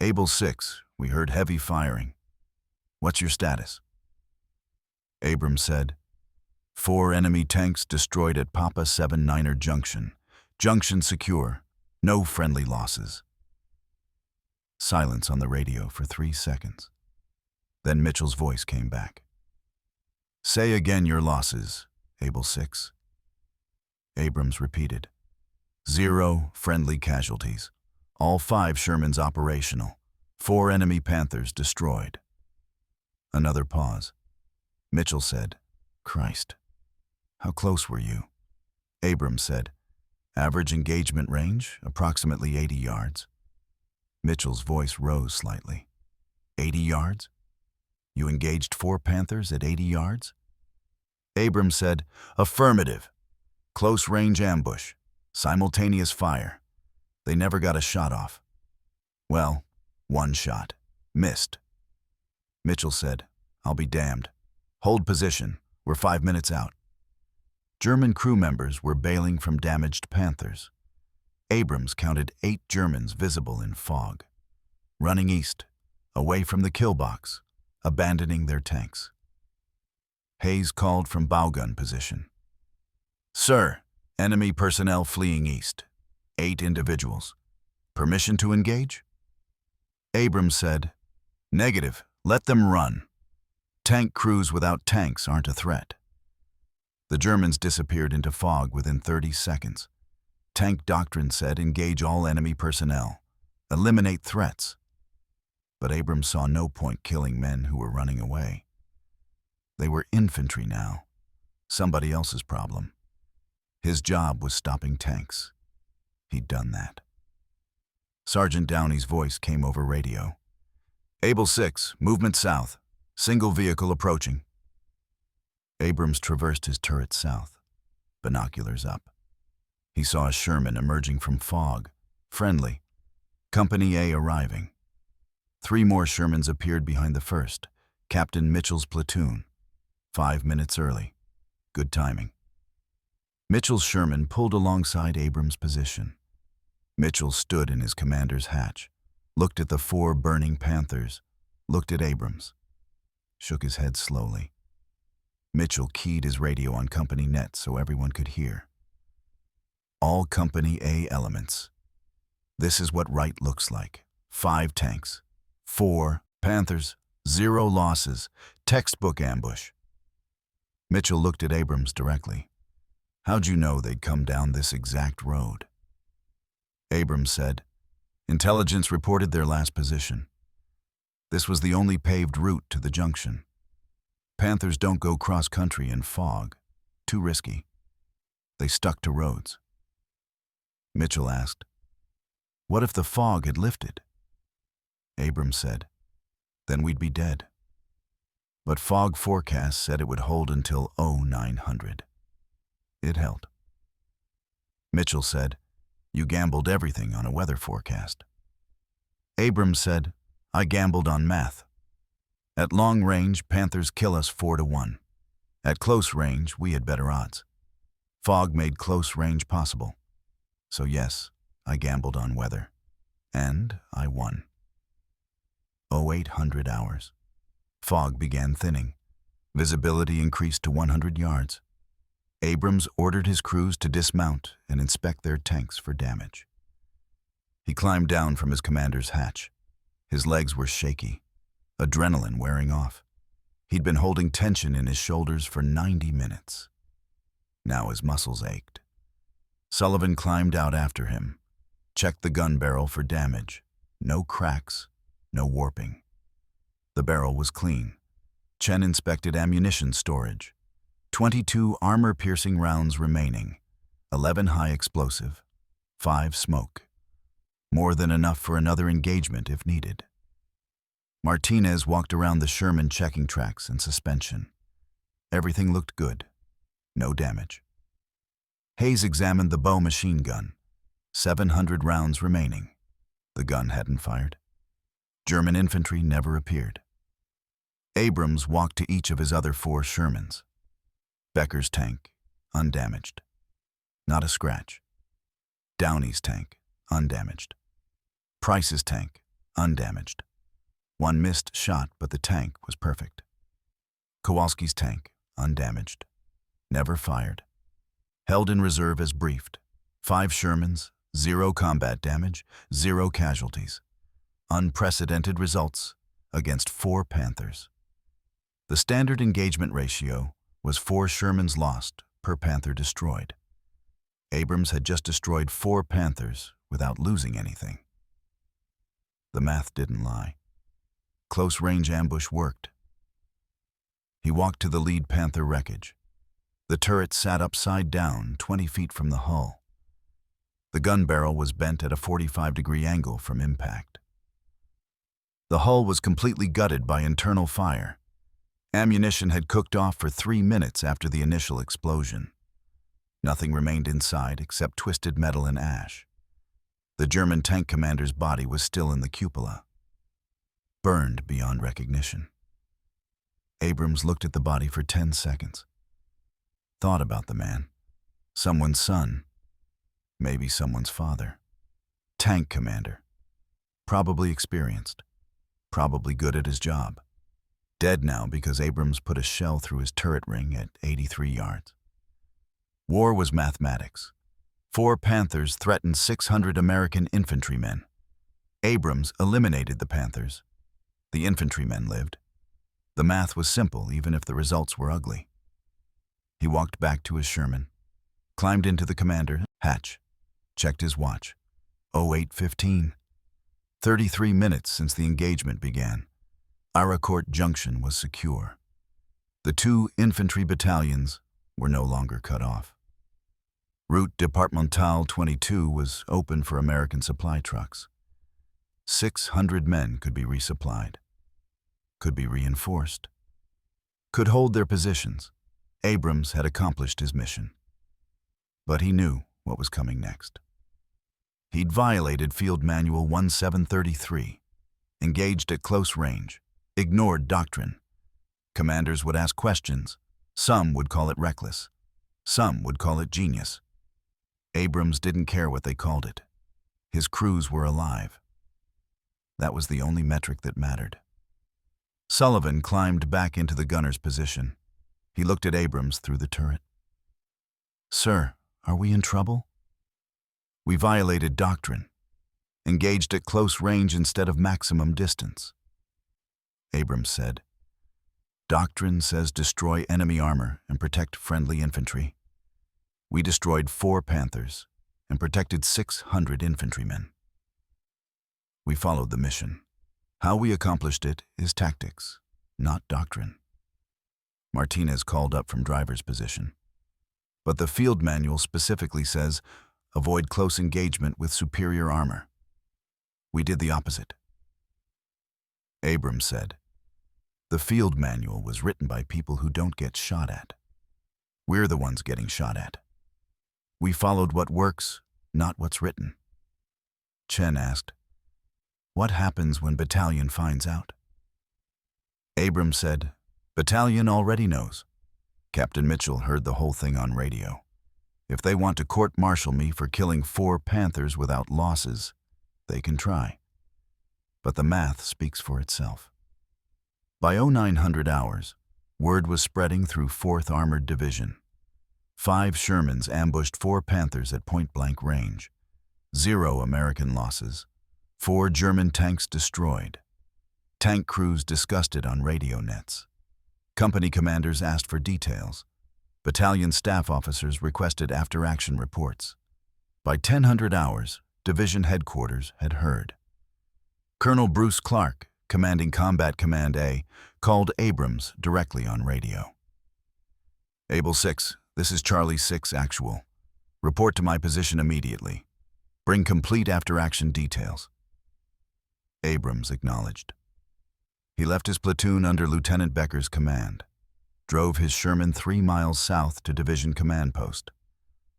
Able 6, we heard heavy firing. What's your status? Abrams said, 4 enemy tanks destroyed at Papa 7-9er Junction. Junction secure. No friendly losses. Silence on the radio for 3 seconds. Then Mitchell's voice came back. Say again your losses, Able 6. Abrams repeated. 0 friendly casualties. All 5 Shermans operational. 4 enemy Panthers destroyed. Another pause. Mitchell said, Christ, how close were you? Abrams said, average engagement range, approximately 80 yards. Mitchell's voice rose slightly. 80 yards? You engaged 4 Panthers at 80 yards? Abrams said, affirmative. Close range ambush. Simultaneous fire. They never got a shot off. Well, 1 shot. Missed. Mitchell said, I'll be damned. Hold position. We're 5 minutes out. German crew members were bailing from damaged Panthers. Abrams counted 8 Germans visible in fog, running east, away from the kill box, abandoning their tanks. Hayes called from bow gun position. Sir, enemy personnel fleeing east. 8 individuals. Permission to engage? Abrams said, negative, let them run. Tank crews without tanks aren't a threat. The Germans disappeared into fog within 30 seconds. Tank doctrine said engage all enemy personnel. Eliminate threats. But Abrams saw no point killing men who were running away. They were infantry now. Somebody else's problem. His job was stopping tanks. He'd done that. Sergeant Downey's voice came over radio. Able 6, movement south. Single vehicle approaching. Abrams traversed his turret south, binoculars up. He saw a Sherman emerging from fog, friendly. Company A arriving. 3 more Shermans appeared behind the first, Captain Mitchell's platoon. 5 minutes early. Good timing. Mitchell's Sherman pulled alongside Abrams' position. Mitchell stood in his commander's hatch, looked at the 4 burning Panthers, looked at Abrams, shook his head slowly. Mitchell keyed his radio on Company net so everyone could hear. All Company A elements. This is what right looks like. 5 tanks. 4 Panthers. 0 losses. Textbook ambush. Mitchell looked at Abrams directly. How'd you know they'd come down this exact road? Abrams said, intelligence reported their last position. This was the only paved route to the junction. Panthers don't go cross-country in fog. Too risky. They stuck to roads. Mitchell asked, what if the fog had lifted? Abrams said, then we'd be dead. But fog forecasts said it would hold until 0900. It held. Mitchell said, you gambled everything on a weather forecast. Abrams said, I gambled on math. At long range, Panthers kill us 4-1. At close range, we had better odds. Fog made close range possible. So yes, I gambled on weather. And I won. 0800 hours. Fog began thinning. Visibility increased to 100 yards. Abrams ordered his crews to dismount and inspect their tanks for damage. He climbed down from his commander's hatch. His legs were shaky, adrenaline wearing off. He'd been holding tension in his shoulders for 90 minutes. Now his muscles ached. Sullivan climbed out after him, checked the gun barrel for damage. No cracks, no warping. The barrel was clean. Chen inspected ammunition storage. 22 armor-piercing rounds remaining, 11 high explosive, 5 smoke. More than enough for another engagement if needed. Martinez walked around the Sherman checking tracks and suspension. Everything looked good. No damage. Hayes examined the bow machine gun. 700 rounds remaining. The gun hadn't fired. German infantry never appeared. Abrams walked to each of his other 4 Shermans. Becker's tank, undamaged. Not a scratch. Downey's tank, undamaged. Price's tank, undamaged. One missed shot, but the tank was perfect. Kowalski's tank, undamaged. Never fired. Held in reserve as briefed. 5 Shermans, 0 combat damage, 0 casualties. Unprecedented results against 4 Panthers. The standard engagement ratio was 4 Shermans lost per Panther destroyed. Abrams had just destroyed 4 Panthers without losing anything. The math didn't lie. Close-range ambush worked. He walked to the lead Panther wreckage. The turret sat upside down 20 feet from the hull. The gun barrel was bent at a 45-degree angle from impact. The hull was completely gutted by internal fire. Ammunition had cooked off for 3 minutes after the initial explosion. Nothing remained inside except twisted metal and ash. The German tank commander's body was still in the cupola, burned beyond recognition. Abrams looked at the body for 10 seconds. Thought about the man. Someone's son. Maybe someone's father. Tank commander. Probably experienced. Probably good at his job. Dead now because Abrams put a shell through his turret ring at 83 yards. War was mathematics. 4 Panthers threatened 600 American infantrymen. Abrams eliminated the Panthers. The infantrymen lived. The math was simple, even if the results were ugly. He walked back to his Sherman, climbed into the commander's hatch, checked his watch. 08:15. 33 minutes since the engagement began. Arracourt Junction was secure. The 2 infantry battalions were no longer cut off. Route Départementale 22 was open for American supply trucks. 600 men could be resupplied, could be reinforced, could hold their positions. Abrams had accomplished his mission. But he knew what was coming next. He'd violated Field Manual 1733, engaged at close range, ignored doctrine. Commanders would ask questions. Some would call it reckless. Some would call it genius. Abrams didn't care what they called it. His crews were alive. That was the only metric that mattered. Sullivan climbed back into the gunner's position. He looked at Abrams through the turret. "Sir, are we in trouble?" "We violated doctrine. Engaged at close range instead of maximum distance." Abrams said, "Doctrine says destroy enemy armor and protect friendly infantry. We destroyed 4 Panthers and protected 600 infantrymen. We followed the mission. How we accomplished it is tactics, not doctrine." Martinez called up from driver's position. "But the field manual specifically says, avoid close engagement with superior armor. We did the opposite." Abrams said, "The field manual was written by people who don't get shot at. We're the ones getting shot at. We followed what works, not what's written." Chen asked, "What happens when battalion finds out?" Abrams said, "Battalion already knows." Captain Mitchell heard the whole thing on radio. "If they want to court-martial me for killing 4 Panthers without losses, they can try." But the math speaks for itself. By 0900 hours, word was spreading through 4th Armored Division. 5 Shermans ambushed 4 Panthers at point-blank range. 0 American losses. 4 German tanks destroyed. Tank crews discussed it on radio nets. Company commanders asked for details. Battalion staff officers requested after-action reports. By 1000 hours, Division headquarters had heard. Colonel Bruce Clark, commanding Combat Command A, called Abrams directly on radio. "Able 6, this is Charlie 6 actual. Report to my position immediately. Bring complete after-action details." Abrams acknowledged. He left his platoon under Lieutenant Becker's command, drove his Sherman 3 miles south to Division Command Post.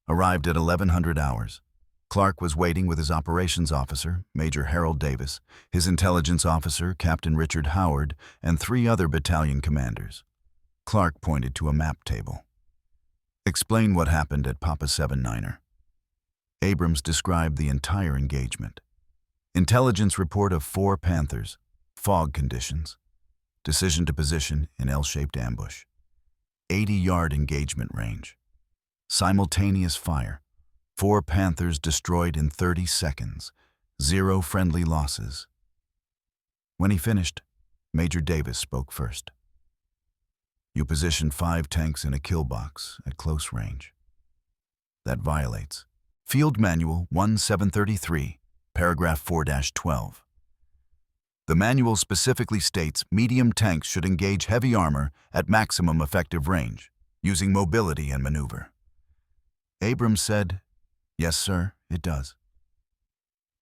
Arrived at 1100 hours. Clark was waiting with his operations officer, Major Harold Davis, his intelligence officer, Captain Richard Howard, and 3 other battalion commanders. Clark pointed to a map table. "Explain what happened at Papa 79er. Abrams described the entire engagement. Intelligence report of 4 Panthers, fog conditions, decision to position in L-shaped ambush, 80-yard engagement range, simultaneous fire, 4 Panthers destroyed in 30 seconds, 0 friendly losses." When he finished, Major Davis spoke first. "You positioned 5 tanks in a kill box at close range. That violates Field Manual 1733, paragraph 4-12. The manual specifically states medium tanks should engage heavy armor at maximum effective range, using mobility and maneuver." Abrams said, "Yes, sir, it does."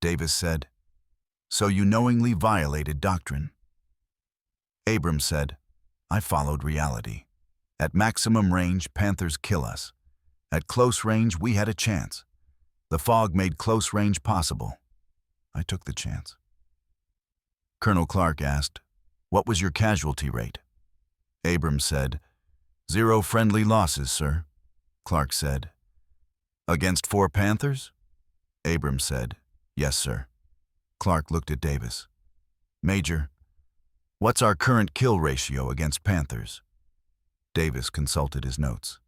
Davis said, "So you knowingly violated doctrine?" Abrams said, "I followed reality. At maximum range, Panthers kill us. At close range, we had a chance. The fog made close range possible. I took the chance." Colonel Clark asked, "What was your casualty rate?" Abrams said, 0 friendly losses, sir." Clark said, "Against 4 Panthers?" Abrams said, "Yes, sir." Clark looked at Davis. "Major, what's our current kill ratio against Panthers?" Davis consulted his notes.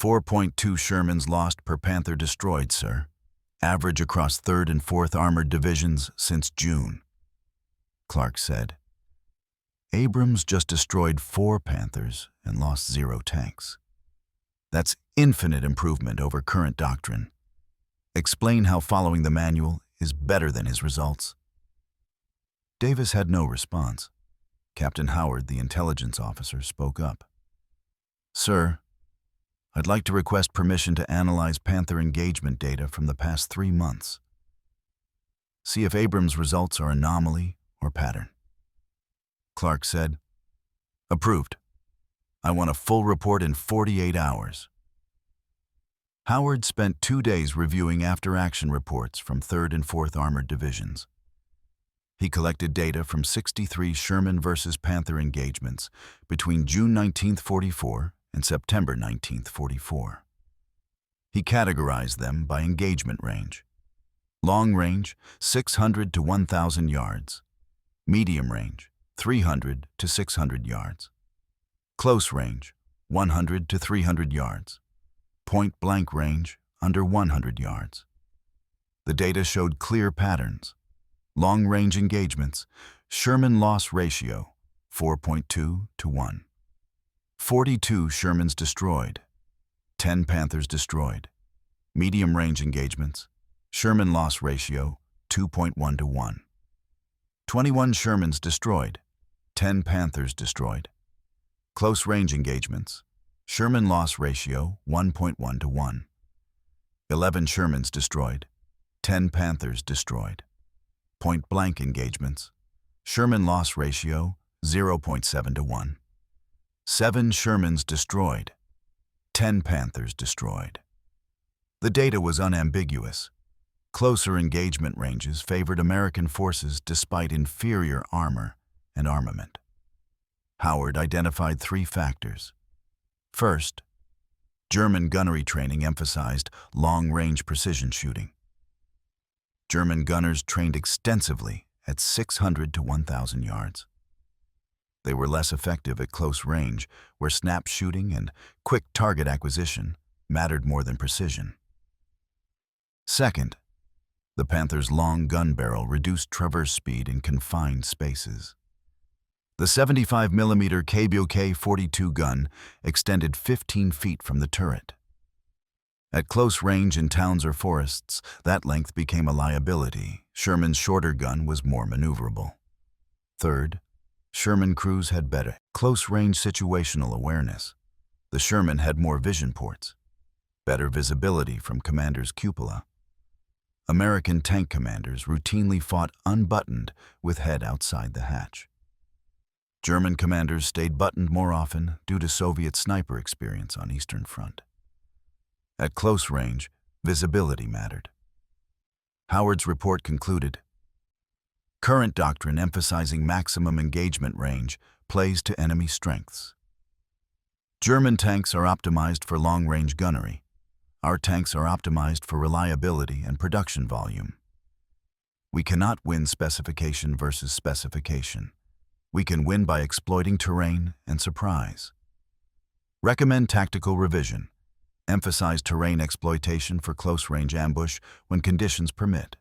4.2 Shermans lost per Panther destroyed, sir. Average across 3rd and 4th Armored Divisions since June." Clark said, "Abrams just destroyed 4 Panthers and lost 0 tanks. That's infinite improvement over current doctrine. Explain how following the manual is better than his results." Davis had no response. Captain Howard, the intelligence officer, spoke up. "Sir, I'd like to request permission to analyze Panther engagement data from the past 3 months. See if Abrams' results are anomaly or pattern." Clark said, "Approved. I want a full report in 48 hours." Howard spent 2 days reviewing after-action reports from 3rd and 4th Armored Divisions. He collected data from 63 Sherman versus Panther engagements between June 19, 44 and September 19, 44. He categorized them by engagement range. Long range, 600 to 1,000 yards. Medium range, 300 to 600 yards. Close range, 100 to 300 yards. Point-blank range, under 100 yards. The data showed clear patterns. Long-range engagements, Sherman loss ratio, 4.2 to 1. 42 Shermans destroyed, 10 Panthers destroyed. Medium-range engagements, Sherman loss ratio, 2.1 to 1. 21 Shermans destroyed, 10 Panthers destroyed. Close-range engagements, Sherman loss ratio, 1.1 to 1. 11 Shermans destroyed, 10 Panthers destroyed. Point-blank engagements, Sherman loss ratio, 0.7 to 1. 7 Shermans destroyed, 10 Panthers destroyed. The data was unambiguous. Closer engagement ranges favored American forces despite inferior armor and armament. Howard identified three factors. First, German gunnery training emphasized long-range precision shooting. German gunners trained extensively at 600 to 1,000 yards. They were less effective at close range, where snap shooting and quick target acquisition mattered more than precision. Second, the Panther's long gun barrel reduced traverse speed in confined spaces. The 75mm KBOK 42 gun extended 15 feet from the turret. At close range in towns or forests, that length became a liability. Sherman's shorter gun was more maneuverable. Third, Sherman crews had better close-range situational awareness. The Sherman had more vision ports, better visibility from commander's cupola. American tank commanders routinely fought unbuttoned with head outside the hatch. German commanders stayed buttoned more often due to Soviet sniper experience on Eastern Front. At close range, visibility mattered. Howard's report concluded, current doctrine emphasizing maximum engagement range plays to enemy strengths. German tanks are optimized for long-range gunnery. Our tanks are optimized for reliability and production volume. We cannot win specification versus specification. We can win by exploiting terrain and surprise. Recommend tactical revision. Emphasize terrain exploitation for close-range ambush when conditions permit.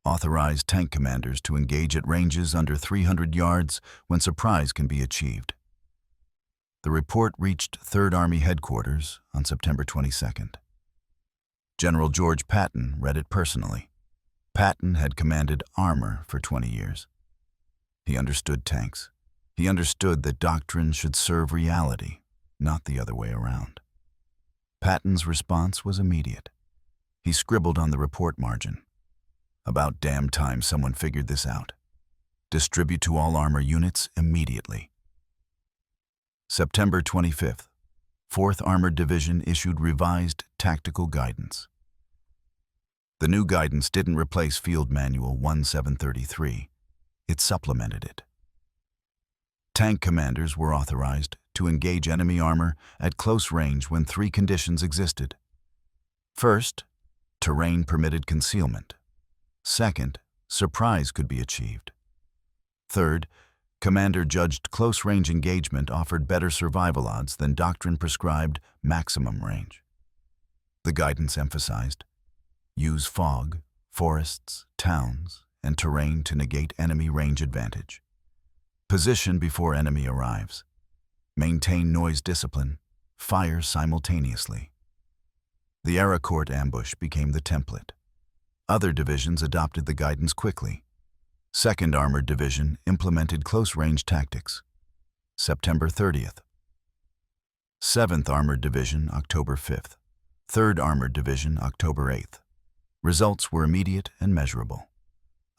Authorize tank commanders to engage at ranges under 300 yards when surprise can be achieved. The report reached 3rd Army Headquarters on September 22nd. General George Patton read it personally. Patton had commanded armor for 20 years. He understood tanks. He understood that doctrine should serve reality, not the other way around. Patton's response was immediate. He scribbled on the report margin, "About damn time someone figured this out. Distribute to all armor units immediately." September 25th, 4th Armored Division issued revised tactical guidance. The new guidance didn't replace Field Manual 1733. It supplemented it. Tank commanders were authorized to engage enemy armor at close range when three conditions existed. First, terrain permitted concealment. Second, surprise could be achieved. Third, commander judged close-range engagement offered better survival odds than doctrine-prescribed maximum range. The guidance emphasized, use fog, forests, towns, and terrain to negate enemy range advantage. Position before enemy arrives. Maintain noise discipline. Fire simultaneously. The Arracourt ambush became the template. Other divisions adopted the guidance quickly. 2nd Armored Division implemented close-range tactics. September 30th. 7th Armored Division, October 5th. 3rd Armored Division, October 8th. Results were immediate and measurable.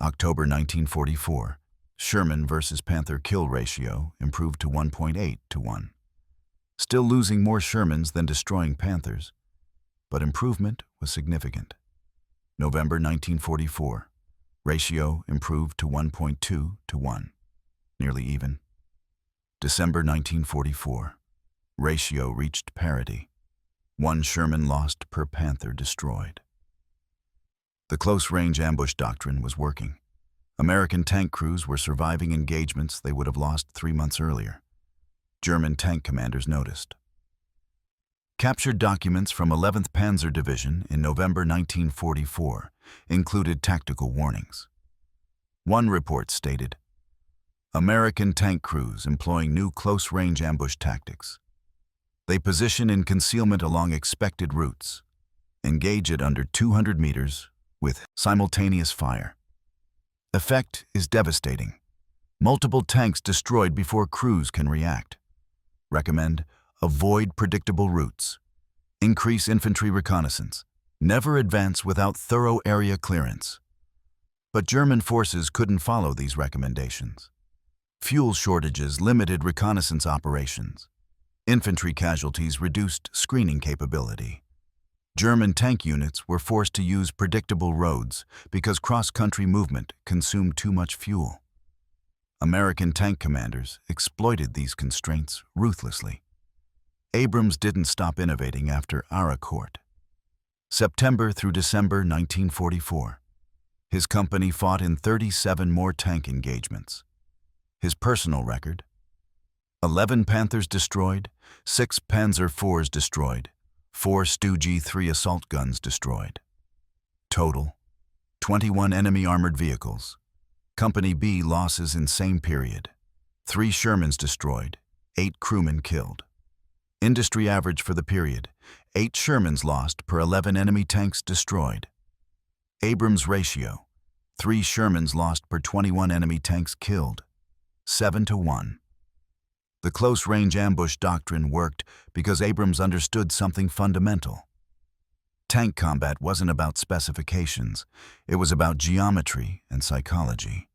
October 1944, Sherman versus Panther kill ratio improved to 1.8 to 1. Still losing more Shermans than destroying Panthers, but improvement was significant. November 1944, ratio improved to 1.2 to 1, nearly even. December 1944, ratio reached parity. 1 Sherman lost per Panther destroyed. The close-range ambush doctrine was working. American tank crews were surviving engagements they would have lost 3 months earlier. German tank commanders noticed. Captured documents from 11th Panzer Division in November 1944 included tactical warnings. One report stated, American tank crews employing new close-range ambush tactics. They position in concealment along expected routes, engage at under 200 meters with simultaneous fire. Effect is devastating. Multiple tanks destroyed before crews can react. Recommend avoid predictable routes. Increase infantry reconnaissance. Never advance without thorough area clearance. But German forces couldn't follow these recommendations. Fuel shortages limited reconnaissance operations. Infantry casualties reduced screening capability. German tank units were forced to use predictable roads because cross-country movement consumed too much fuel. American tank commanders exploited these constraints ruthlessly. Abrams didn't stop innovating after Arracourt. September through December 1944. His company fought in 37 more tank engagements. His personal record: 11 Panthers destroyed, 6 Panzer IVs destroyed, 4 Stu-G 3 assault guns destroyed. Total: 21 enemy armored vehicles. Company B losses in same period: 3 Shermans destroyed, 8 crewmen killed. Industry average for the period: 8 Shermans lost per 11 enemy tanks destroyed. Abrams ratio: 3 Shermans lost per 21 enemy tanks killed, 7-1. The close-range ambush doctrine worked because Abrams understood something fundamental. Tank combat wasn't about specifications, it was about geometry and psychology.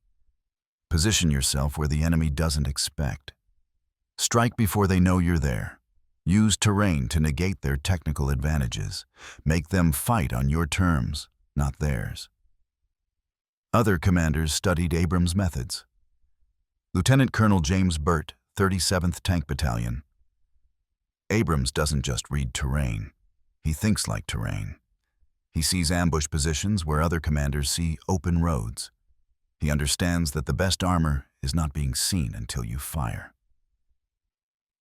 Position yourself where the enemy doesn't expect. Strike before they know you're there. Use terrain to negate their technical advantages. Make them fight on your terms, not theirs. Other commanders studied Abrams' methods. Lieutenant Colonel James Burt, 37th Tank Battalion. Abrams doesn't just read terrain. He thinks like terrain. He sees ambush positions where other commanders see open roads. He understands that the best armor is not being seen until you fire.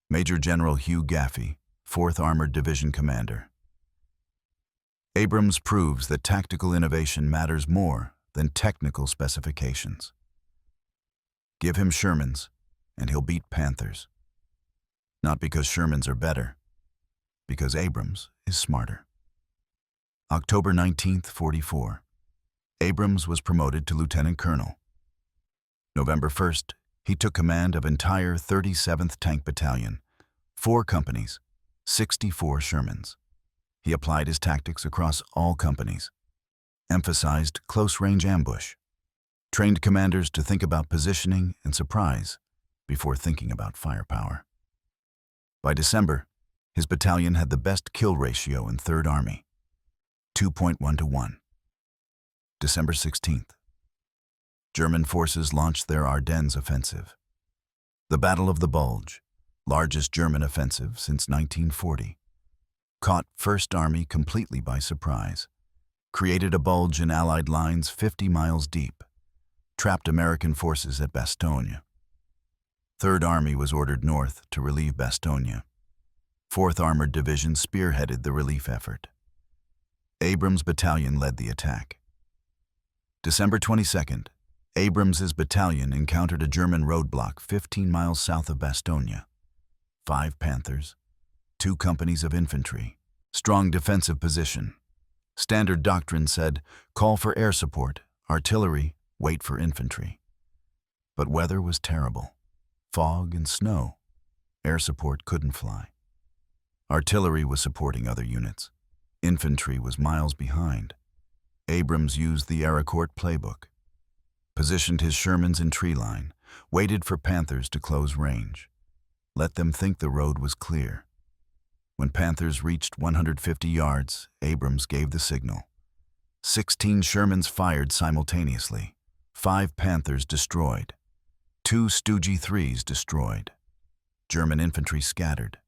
Major General Hugh Gaffey, 4th Armored Division Commander. Abrams proves that tactical innovation matters more than technical specifications. Give him Shermans, and he'll beat Panthers. Not because Shermans are better, because Abrams is smarter. October 19th, 44. Abrams was promoted to Lieutenant Colonel. November 1st, he took command of entire 37th Tank Battalion, 4 companies, 64 Shermans. He applied his tactics across all companies, emphasized close-range ambush, trained commanders to think about positioning and surprise before thinking about firepower. By December, his battalion had the best kill ratio in 3rd Army, 2.1-1. December 16th. German forces launched their Ardennes offensive. The Battle of the Bulge, largest German offensive since 1940, caught 1st Army completely by surprise, created a bulge in Allied lines 50 miles deep, trapped American forces at Bastogne. 3rd Army was ordered north to relieve Bastogne. 4th Armored Division spearheaded the relief effort. Abrams' battalion led the attack. December 22nd, Abrams' battalion encountered a German roadblock 15 miles south of Bastogne. 5 Panthers, 2 companies of infantry, strong defensive position. Standard doctrine said, call for air support, artillery, wait for infantry. But weather was terrible. Fog and snow. Air support couldn't fly. Artillery was supporting other units. Infantry was miles behind. Abrams used the Arracourt playbook, positioned his Shermans in tree line, waited for Panthers to close range. Let them think the road was clear. When Panthers reached 150 yards, Abrams gave the signal. 16 Shermans fired simultaneously. 5 Panthers destroyed. 2 Stu-G 3s destroyed. German infantry scattered.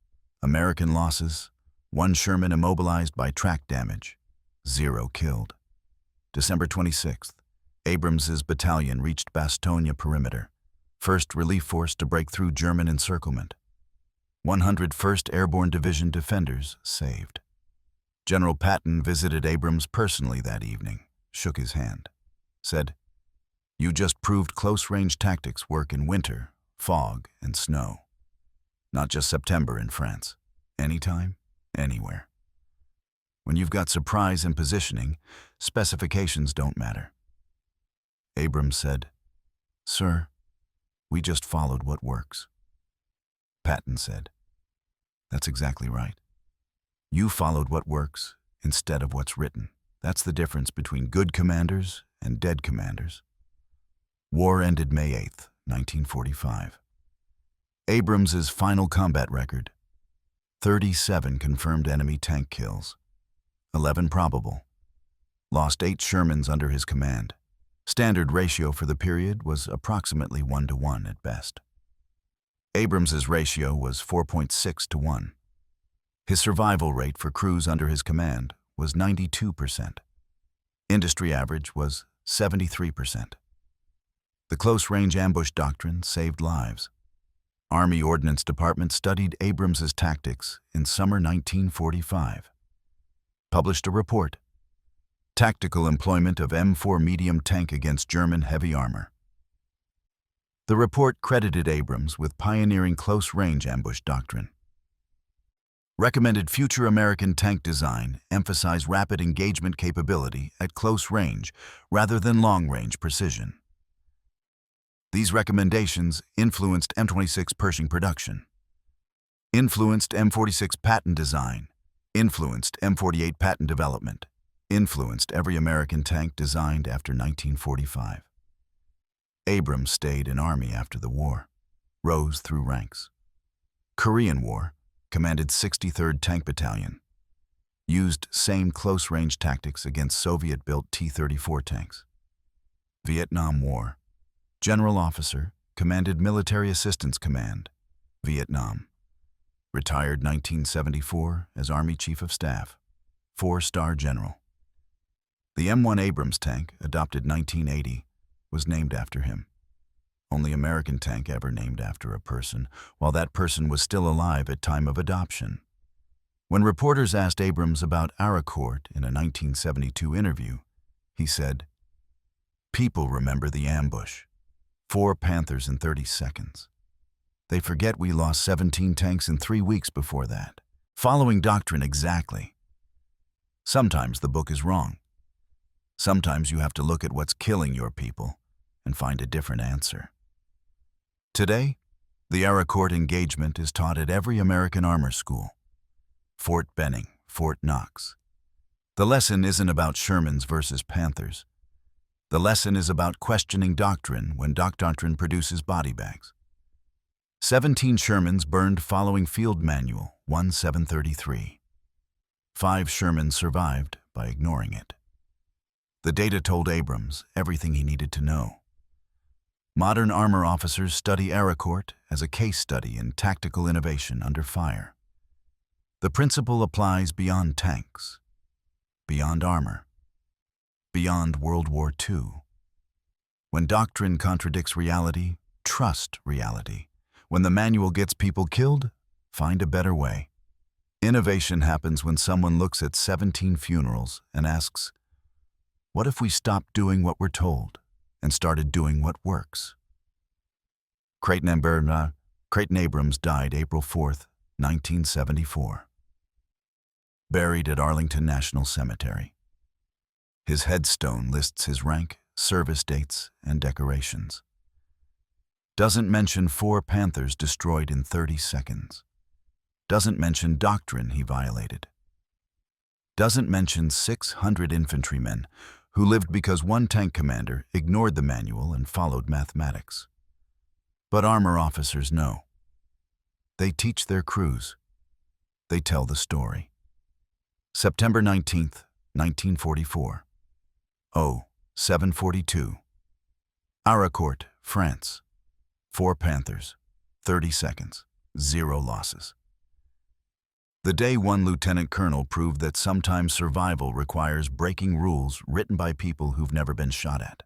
American losses: 1 Sherman immobilized by track damage, 0 killed. December 26th, Abrams' battalion reached Bastogne perimeter, 1st Relief Force to break through German encirclement. 101st Airborne Division defenders saved. General Patton visited Abrams personally that evening, shook his hand, said, "You just proved close-range tactics work in winter, fog, and snow. Not just September in France. Anytime, anywhere. When you've got surprise and positioning, specifications don't matter." Abrams said, "Sir, we just followed what works." Patton said, "That's exactly right. You followed what works instead of what's written. That's the difference between good commanders and dead commanders." War ended May 8th, 1945. Abrams' final combat record: 37 confirmed enemy tank kills, 11 probable. Lost 8 Shermans under his command. Standard ratio for the period was approximately 1:1 at best. Abrams's ratio was 4.6:1. His survival rate for crews under his command was 92%. Industry average was 73%. The close-range ambush doctrine saved lives. Army Ordnance Department studied Abrams's tactics in summer 1945. Published a report, Tactical Employment of M4 Medium Tank Against German Heavy Armor. The report credited Abrams with pioneering close-range ambush doctrine. Recommended future American tank design emphasize rapid engagement capability at close range rather than long-range precision. These recommendations influenced M26 Pershing production, influenced M46 patent design, influenced M48 patent development, influenced every American tank designed after 1945. Abrams stayed in Army after the war, rose through ranks. Korean War, commanded 63rd Tank Battalion, used same close-range tactics against Soviet-built T-34 tanks. Vietnam War, General Officer, commanded Military Assistance Command, Vietnam. Retired 1974 as Army Chief of Staff, 4-star General. The M1 Abrams tank, adopted 1980, was named after him. Only American tank ever named after a person, while that person was still alive at time of adoption. When reporters asked Abrams about Arracourt in a 1972 interview, he said, "People remember the ambush. 4 Panthers in 30 seconds. They forget we lost 17 tanks in 3 weeks before that. Following doctrine exactly. Sometimes the book is wrong. Sometimes you have to look at what's killing your people and find a different answer." Today, the Arracourt engagement is taught at every American armor school. Fort Benning, Fort Knox. The lesson isn't about Shermans versus Panthers. The lesson is about questioning doctrine when doctrine produces body bags. 17 Shermans burned following Field Manual 1733. 5 Shermans survived by ignoring it. The data told Abrams everything he needed to know. Modern armor officers study Arracourt as a case study in tactical innovation under fire. The principle applies beyond tanks, beyond armor, beyond World War II. When doctrine contradicts reality, trust reality. When the manual gets people killed, find a better way. Innovation happens when someone looks at 17 funerals and asks, what if we stopped doing what we're told and started doing what works? Creighton Abrams died April 4th, 1974. Buried at Arlington National Cemetery. His headstone lists his rank, service dates, and decorations. Doesn't mention 4 Panthers destroyed in 30 seconds. Doesn't mention doctrine he violated. Doesn't mention 600 infantrymen who lived because one tank commander ignored the manual and followed mathematics. But armor officers know. They teach their crews. They tell the story. September 19th, 1944. 0742. Arracourt, France. 4 Panthers, 30 seconds, 0 losses. The day one lieutenant colonel proved that sometimes survival requires breaking rules written by people who've never been shot at.